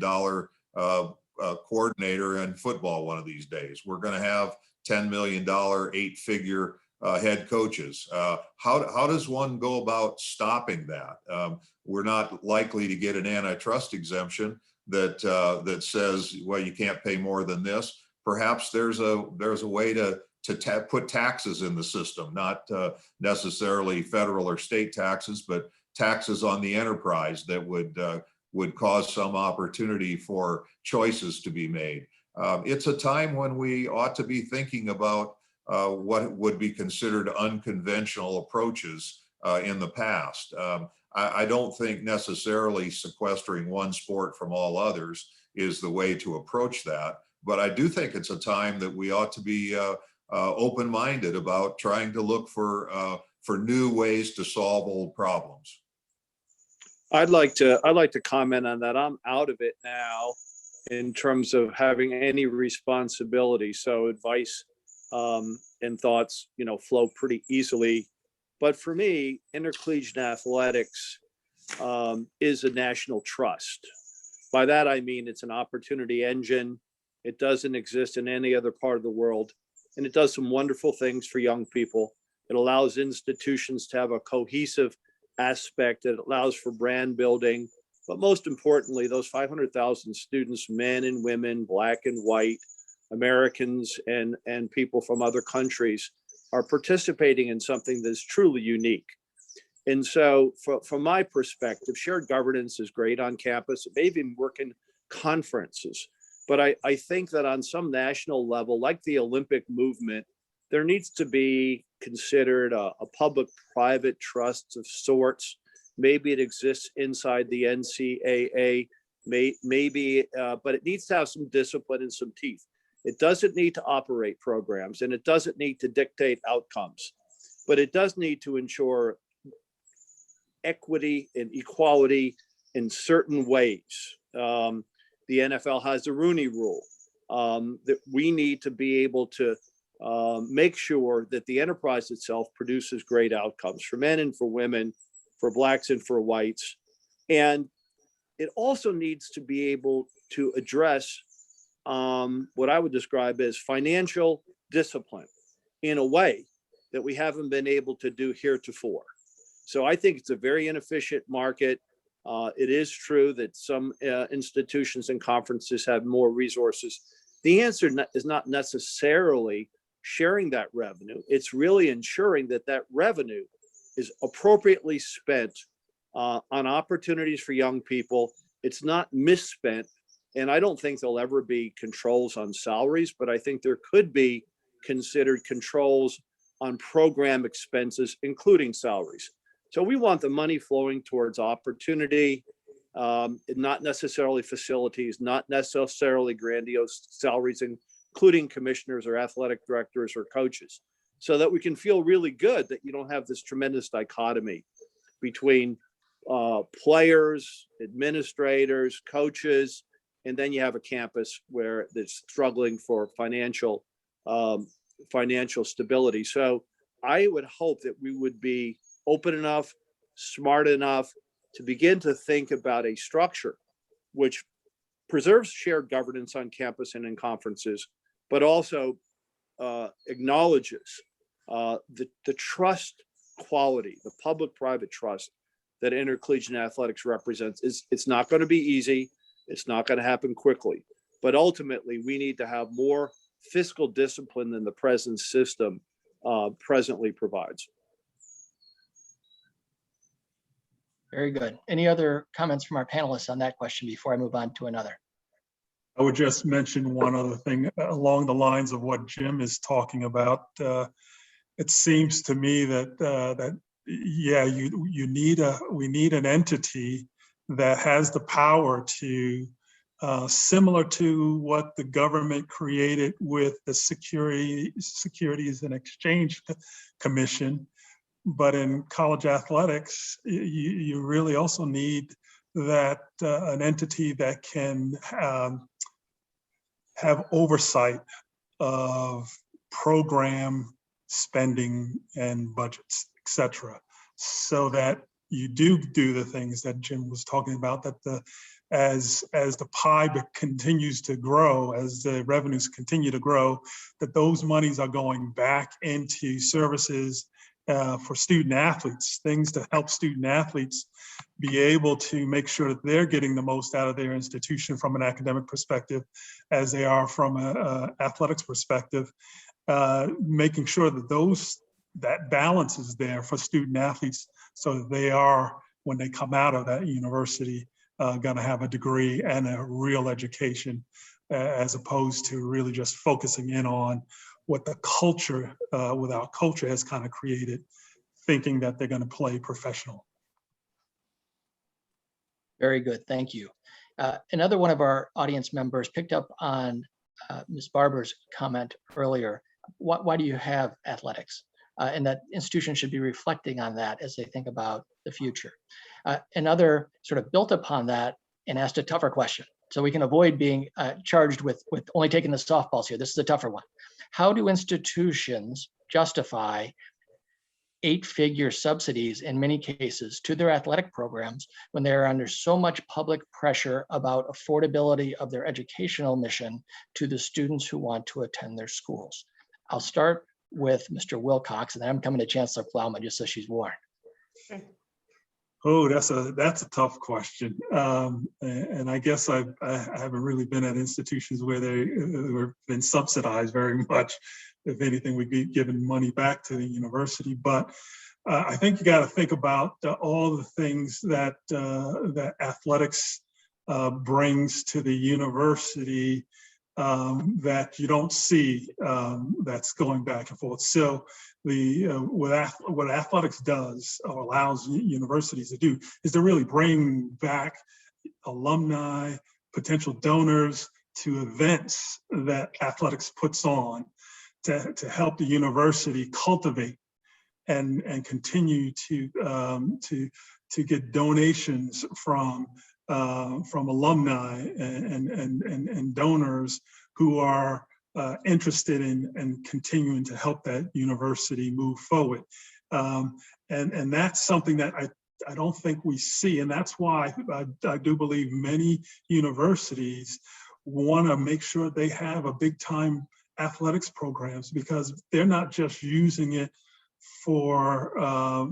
Speaker 2: coordinator in football one of these days. We're going to have $10 million, 8-figure head coaches. How does one go about stopping that? We're not likely to get an antitrust exemption that says, well, you can't pay more than this. Perhaps there's a way to put taxes in the system, not necessarily federal or state taxes, but taxes on the enterprise that would cause some opportunity for choices to be made. It's a time when we ought to be thinking about what would be considered unconventional approaches in the past. I don't think necessarily sequestering one sport from all others is the way to approach that, but I do think it's a time that we ought to be open-minded about trying to look for new ways to solve old problems.
Speaker 5: I'd like to comment on that. I'm out of it now in terms of having any responsibility. So advice and thoughts, you know, flow pretty easily. But for me, intercollegiate athletics is a national trust. By that, I mean it's an opportunity engine. It doesn't exist in any other part of the world. And it does some wonderful things for young people. It allows institutions to have a cohesive aspect. It allows for brand building. But most importantly, those 500,000 students, men and women, black and white, Americans and people from other countries, are participating in something that's truly unique. And so from my perspective, shared governance is great on campus. It may even work in conferences. But I think that on some national level, like the Olympic movement, there needs to be considered a public-private trust of sorts. Maybe it exists inside the NCAA, maybe, but it needs to have some discipline and some teeth. It doesn't need to operate programs, and it doesn't need to dictate outcomes, but it does need to ensure equity and equality in certain ways. The NFL has the Rooney Rule, that we need to be able to make sure that the enterprise itself produces great outcomes for men and for women, for blacks and for whites. And it also needs to be able to address what I would describe as financial discipline in a way that we haven't been able to do heretofore. So I think it's a very inefficient market. It is true that some institutions and conferences have more resources. The answer is not necessarily sharing that revenue. It's really ensuring that that revenue is appropriately spent on opportunities for young people. It's not misspent. And I don't think there'll ever be controls on salaries, but I think there could be considered controls on program expenses, including salaries. So we want the money flowing towards opportunity, not necessarily facilities, not necessarily grandiose salaries, including commissioners or athletic directors or coaches, so that we can feel really good that you don't have this tremendous dichotomy between players, administrators, coaches, and then you have a campus where it's struggling for financial stability. So I would hope that we would be open enough, smart enough to begin to think about a structure which preserves shared governance on campus and in conferences, but also acknowledges the trust quality, the public-private trust that intercollegiate athletics represents it's not going to be easy. It's not going to happen quickly, but ultimately we need to have more fiscal discipline than the present system presently provides.
Speaker 1: Very good. Any other comments from our panelists on that question before I move on to another?
Speaker 3: I would just mention one other thing along the lines of what Jim is talking about. It seems to me that yeah, we need an entity that has the power to, similar to what the government created with the Securities and Exchange Commission. But in college athletics, you really also need that an entity that can have oversight of program spending and budgets, et cetera, so that you do the things that Jim was talking about, that as the pie continues to grow, as the revenues continue to grow, that those monies are going back into services for student athletes, things to help student athletes be able to make sure that they're getting the most out of their institution from an academic perspective as they are from an athletics perspective, making sure that that balance is there for student athletes so that they are, when they come out of that university, going to have a degree and a real education, as opposed to really just focusing in on what the culture, with our culture has kind of created, thinking that they're going to play professional.
Speaker 1: Very good, thank you. Another one of our audience members picked up on Ms. Barbour's comment earlier. Why do you have athletics? And that institutions should be reflecting on that as they think about the future. Another sort of built upon that and asked a tougher question, so we can avoid being charged with only taking the softballs here. This is a tougher one. How do institutions justify 8-figure subsidies in many cases to their athletic programs when they're under so much public pressure about affordability of their educational mission to the students who want to attend their schools? I'll start with Mr. Wilcox, and then I'm coming to Chancellor Plowman just so she's warned.
Speaker 3: Oh, that's a tough question. And I guess I haven't really been at institutions where they've been subsidized very much. If anything, we'd be giving money back to the university. But I think you got to think about all the things that that athletics brings to the university that you don't see that's going back and forth. So what athletics does or allows universities to do is to really bring back alumni, potential donors to events that athletics puts on to help the university cultivate and continue to get donations from alumni and donors who are interested in continuing to help that university move forward. And that's something that I don't think we see. And that's why I do believe many universities want to make sure they have a big time athletics programs, because they're not just using it for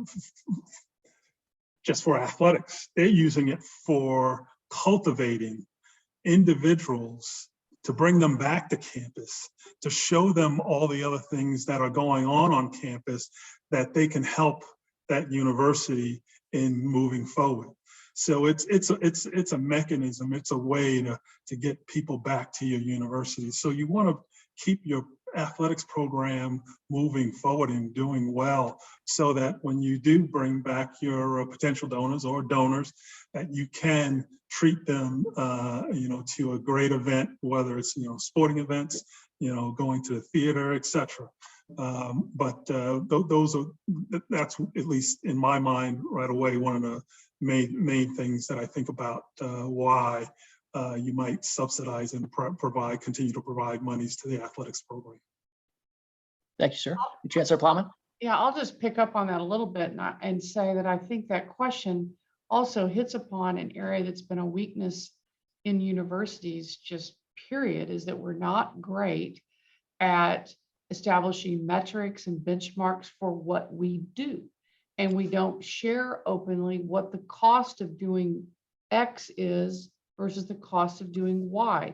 Speaker 3: just for athletics. They're using it for cultivating individuals, to bring them back to campus, to show them all the other things that are going on campus that they can help that university in moving forward. So it's a mechanism, it's a way to get people back to your university. So you want to keep your athletics program moving forward and doing well, so that when you do bring back your potential donors or donors, that you can treat them, to a great event, whether it's, sporting events, going to the theater, etc. That's at least in my mind right away one of the main things that I think about why you might subsidize and continue to provide monies to the athletics program.
Speaker 1: Thank you, sir. Chancellor Plowman?
Speaker 4: Yeah, I'll just pick up on that a little bit and say that I think that question also hits upon an area that's been a weakness in universities, just period, is that we're not great at establishing metrics and benchmarks for what we do. And we don't share openly what the cost of doing X is versus the cost of doing Y.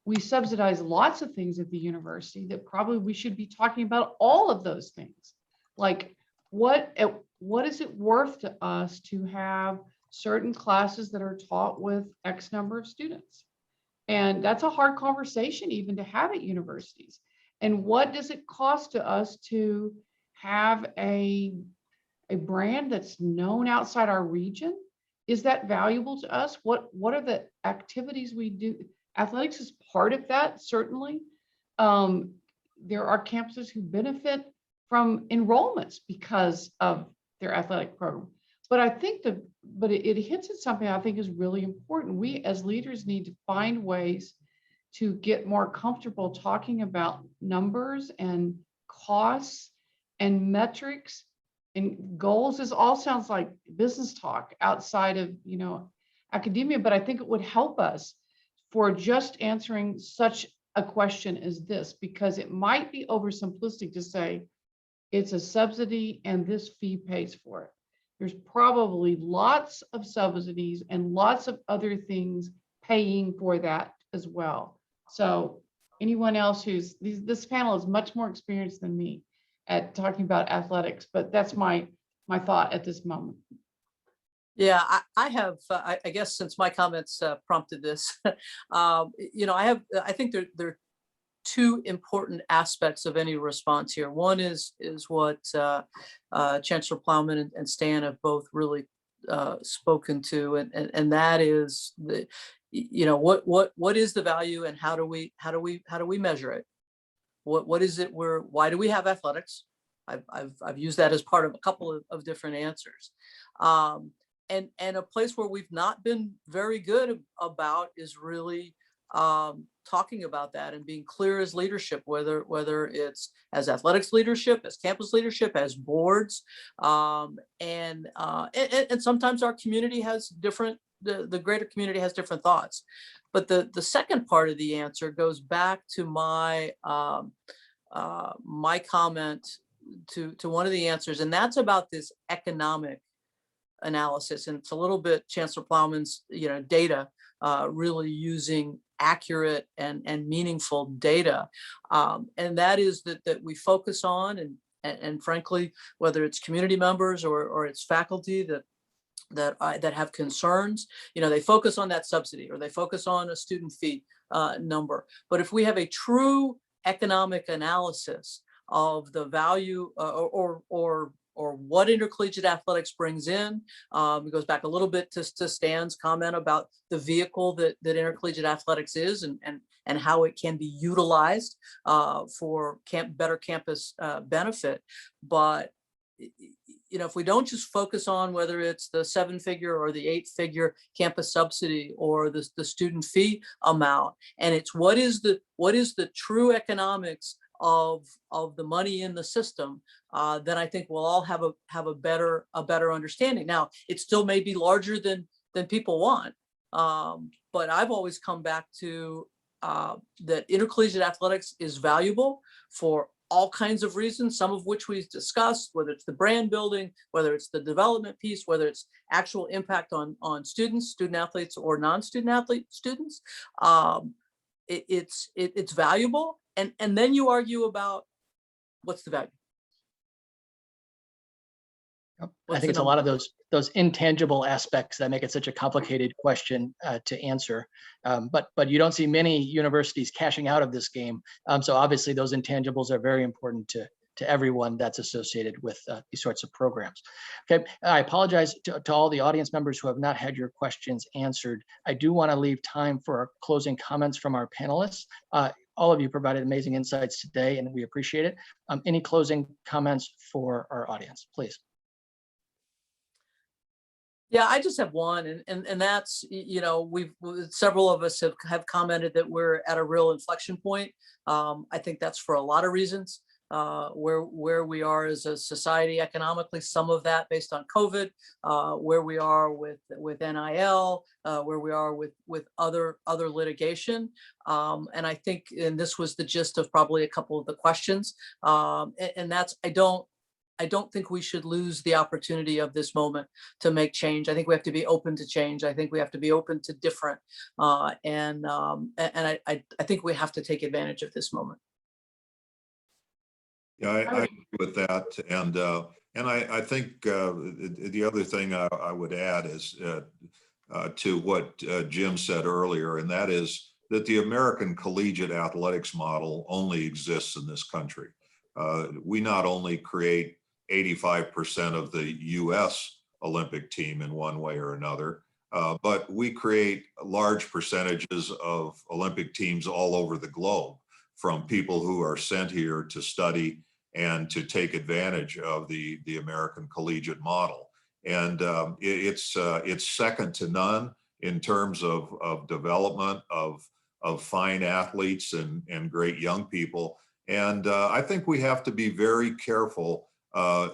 Speaker 4: We subsidize lots of things at the university that probably we should be talking about all of those things. Like what is it worth to us to have certain classes that are taught with X number of students? And that's a hard conversation even to have at universities. And what does it cost to us to have a brand that's known outside our region? Is that valuable to us? What are the activities we do? Athletics is part of that, certainly. There are campuses who benefit from enrollments because of their athletic program. But I think it hits at something I think is really important. We as leaders need to find ways to get more comfortable talking about numbers and costs and metrics and goals. This all sounds like business talk outside of, academia, but I think it would help us for just answering such a question as this, because it might be oversimplistic to say it's a subsidy and this fee pays for it. There's probably lots of subsidies and lots of other things paying for that as well. So anyone else this panel is much more experienced than me at talking about athletics, but that's my thought at this moment.
Speaker 6: Yeah, I have, I guess since my comments prompted this, I think there are two important aspects of any response here. One is what Chancellor Plowman and Stan have both really spoken to, and that is what is the value and how do we measure it? What is it? Why do we have athletics? I've used that as part of a couple of different answers. And a place where we've not been very good about is really talking about that and being clear as leadership, whether it's as athletics leadership, as campus leadership, as boards, and sometimes our community has the greater community has different thoughts. But the second part of the answer goes back to my my comment to one of the answers, and that's about this economic analysis. And it's a little bit Chancellor Plowman's data, really using accurate and meaningful data, and that is that we focus on, and frankly, whether it's community members or it's faculty that have concerns, they focus on that subsidy or they focus on a student fee number. But if we have a true economic analysis of the value or what intercollegiate athletics brings in, it goes back a little bit to Stan's comment about the vehicle that intercollegiate athletics is and how it can be utilized for better campus benefit. But if we don't just focus on whether it's the 7-figure or the 8-figure campus subsidy or the student fee amount, and it's what is the true economics of the money in the system, then I think we'll all have a better understanding. Now, it still may be larger than people want, but I've always come back to that intercollegiate athletics is valuable for all kinds of reasons, some of which we've discussed, whether it's the brand building, whether it's the development piece, whether it's actual impact on students, student athletes, or non-student athlete students. It's valuable. And then you argue about what's the value.
Speaker 1: I think it's a lot of those intangible aspects that make it such a complicated question to answer. But you don't see many universities cashing out of this game. So obviously those intangibles are very important to everyone that's associated with these sorts of programs. Okay, I apologize to all the audience members who have not had your questions answered. I do want to leave time for our closing comments from our panelists. All of you provided amazing insights today, and we appreciate it. Any closing comments for our audience, please?
Speaker 6: Yeah, I just have one, and that's, several of us have commented that we're at a real inflection point. I think that's for a lot of reasons. where we are as a society economically, some of that based on COVID, where we are with NIL, where we are with other litigation. And I think, and this was the gist of probably a couple of the questions. And that's, I don't think we should lose the opportunity of this moment to make change. I think we have to be open to change. I think we have to be open to different. And I think we have to take advantage of this moment.
Speaker 2: Yeah, I agree with that. And I think the other thing I would add is to what Jim said earlier, and that is that the American collegiate athletics model only exists in this country. We not only create 85% of the US Olympic team in one way or another, but we create large percentages of Olympic teams all over the globe, from people who are sent here to study and to take advantage of the American collegiate model. And it's second to none in terms of development of fine athletes and great young people. And I think we have to be very careful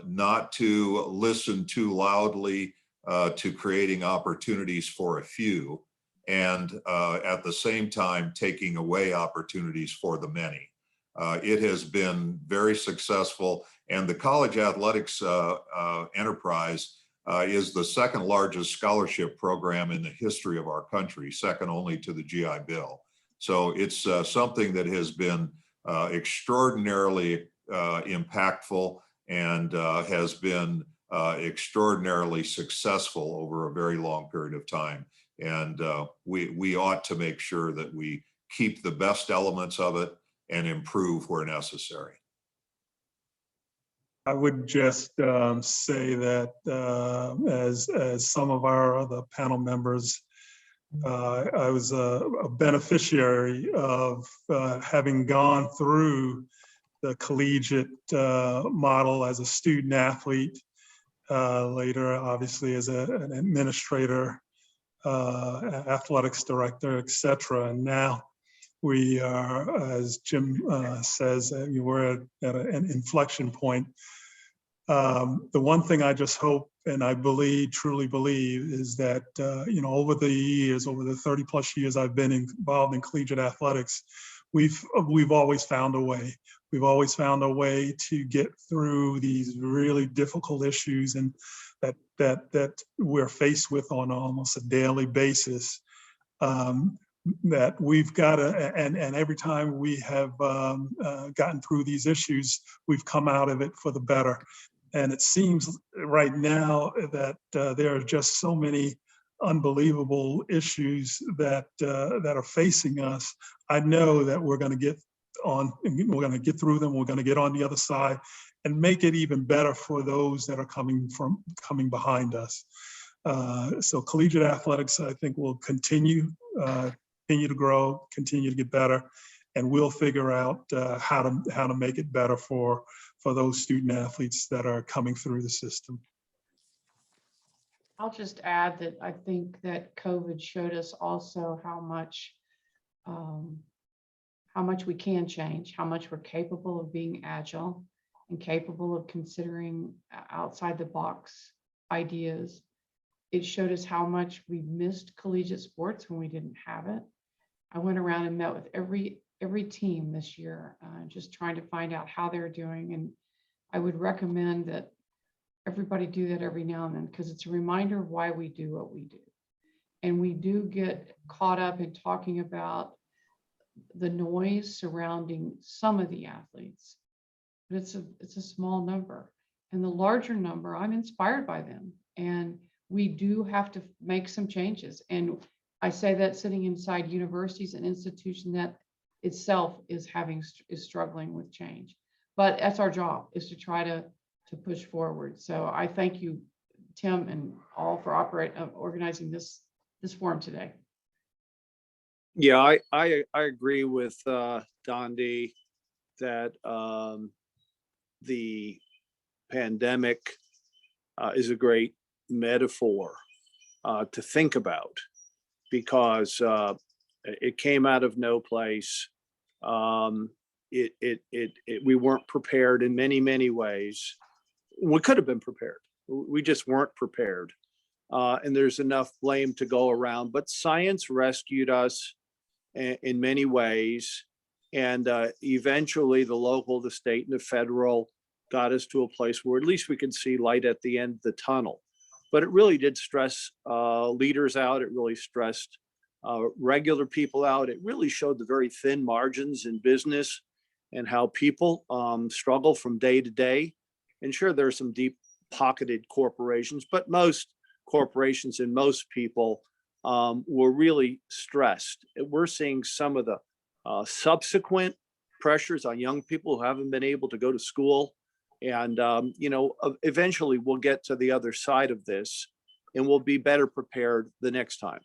Speaker 2: not to listen too loudly to creating opportunities for a few, and at the same time taking away opportunities for the many. It has been very successful, and the college athletics enterprise is the second largest scholarship program in the history of our country, second only to the GI Bill. So it's something that has been extraordinarily impactful and has been extraordinarily successful over a very long period of time. And we ought to make sure that we keep the best elements of it and improve where necessary.
Speaker 3: I would just say that as some of our other panel members, I was a beneficiary of having gone through the collegiate model as a student athlete, later obviously as an administrator, athletics director, etc. And now we are, as Jim says, we're at an inflection point. The one thing I just hope and I truly believe is that, over the years, over the 30 plus years I've been involved in collegiate athletics, we've always found a way. We've always found a way to get through these really difficult issues and that we're faced with on almost a daily basis. That we've got to, and every time we have gotten through these issues, we've come out of it for the better. And it seems right now that there are just so many unbelievable issues that are facing us. I know that we're going to get through them. We're going to get on the other side and make it even better for those that are coming behind us. So collegiate athletics, I think, will continue to grow, continue to get better, and we'll figure out how to make it better for those student athletes that are coming through the system.
Speaker 4: I'll just add that I think that COVID showed us also how much we can change, how much we're capable of being agile and capable of considering outside the box ideas. It showed us how much we missed collegiate sports when we didn't have it. I went around and met with every team this year, just trying to find out how they're doing. And I would recommend that everybody do that every now and then, because it's a reminder of why we do what we do. And we do get caught up in talking about the noise surrounding some of the athletes, but it's a small number. And the larger number, I'm inspired by them. And we do have to make some changes. And I say that sitting inside universities and institutions that itself is struggling with change. But that's our job, is to try to push forward. So I thank you, Tim, and all for organizing this forum today.
Speaker 5: Yeah, I agree with Donde that the pandemic is a great metaphor to think about, because it came out of no place. we weren't prepared in many, many ways. We could have been prepared. We just weren't prepared. And there's enough blame to go around, but science rescued us in many ways. And eventually the local, the state, and the federal got us to a place where at least we could see light at the end of the tunnel. But it really did stress leaders out. It really stressed regular people out. It really showed the very thin margins in business and how people struggle from day to day. And sure, there are some deep pocketed corporations, but most corporations and most people were really stressed. We're seeing some of the subsequent pressures on young people who haven't been able to go to school. And, eventually we'll get to the other side of this and we'll be better prepared the next time.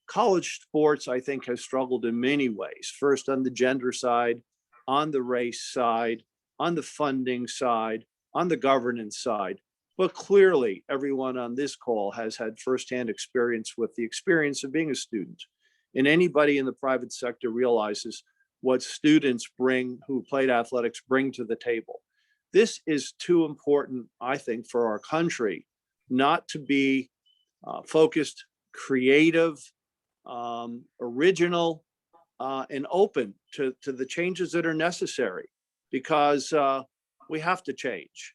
Speaker 5: College sports, I think, has struggled in many ways. First, on the gender side, on the race side, on the funding side, on the governance side. But clearly, everyone on this call has had firsthand experience with the experience of being a student. And anybody in the private sector realizes what students who played athletics bring to the table. This is too important, I think, for our country not to be focused, creative, original, and open to the changes that are necessary, because we have to change.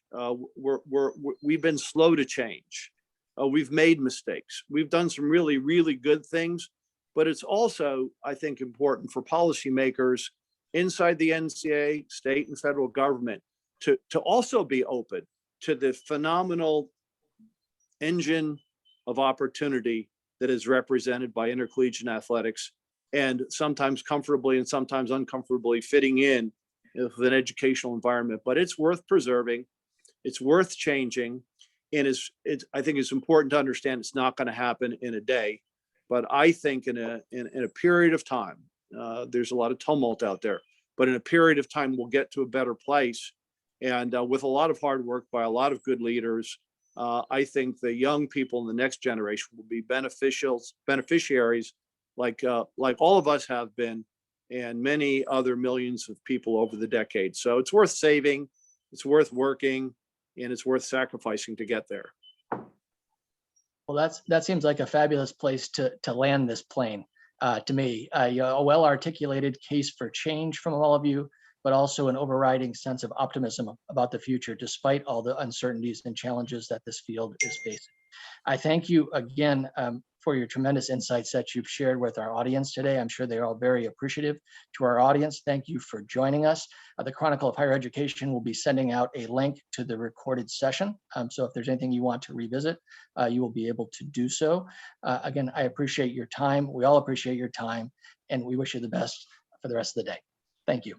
Speaker 5: We've been slow to change. We've made mistakes. We've done some really, really good things, but it's also, I think, important for policymakers inside the NCAA, state and federal government to also be open to the phenomenal engine of opportunity that is represented by intercollegiate athletics, and sometimes comfortably and sometimes uncomfortably fitting in with an educational environment. But it's worth preserving, it's worth changing, and I think it's important to understand it's not going to happen in a day. But I think in a period of time, there's a lot of tumult out there, but in a period of time, we'll get to a better place. And with a lot of hard work by a lot of good leaders, I think the young people in the next generation will be beneficiaries like all of us have been, and many other millions of people over the decades. So it's worth saving, it's worth working, and it's worth sacrificing to get there.
Speaker 1: Well, that seems like a fabulous place to land this plane to me. A well-articulated case for change from all of you, but also an overriding sense of optimism about the future, despite all the uncertainties and challenges that this field is facing. I thank you again for your tremendous insights that you've shared with our audience today. I'm sure they're all very appreciative. To our audience, thank you for joining us. The Chronicle of Higher Education will be sending out a link to the recorded session. So if there's anything you want to revisit, you will be able to do so. Again, I appreciate your time. We all appreciate your time, and we wish you the best for the rest of the day. Thank you.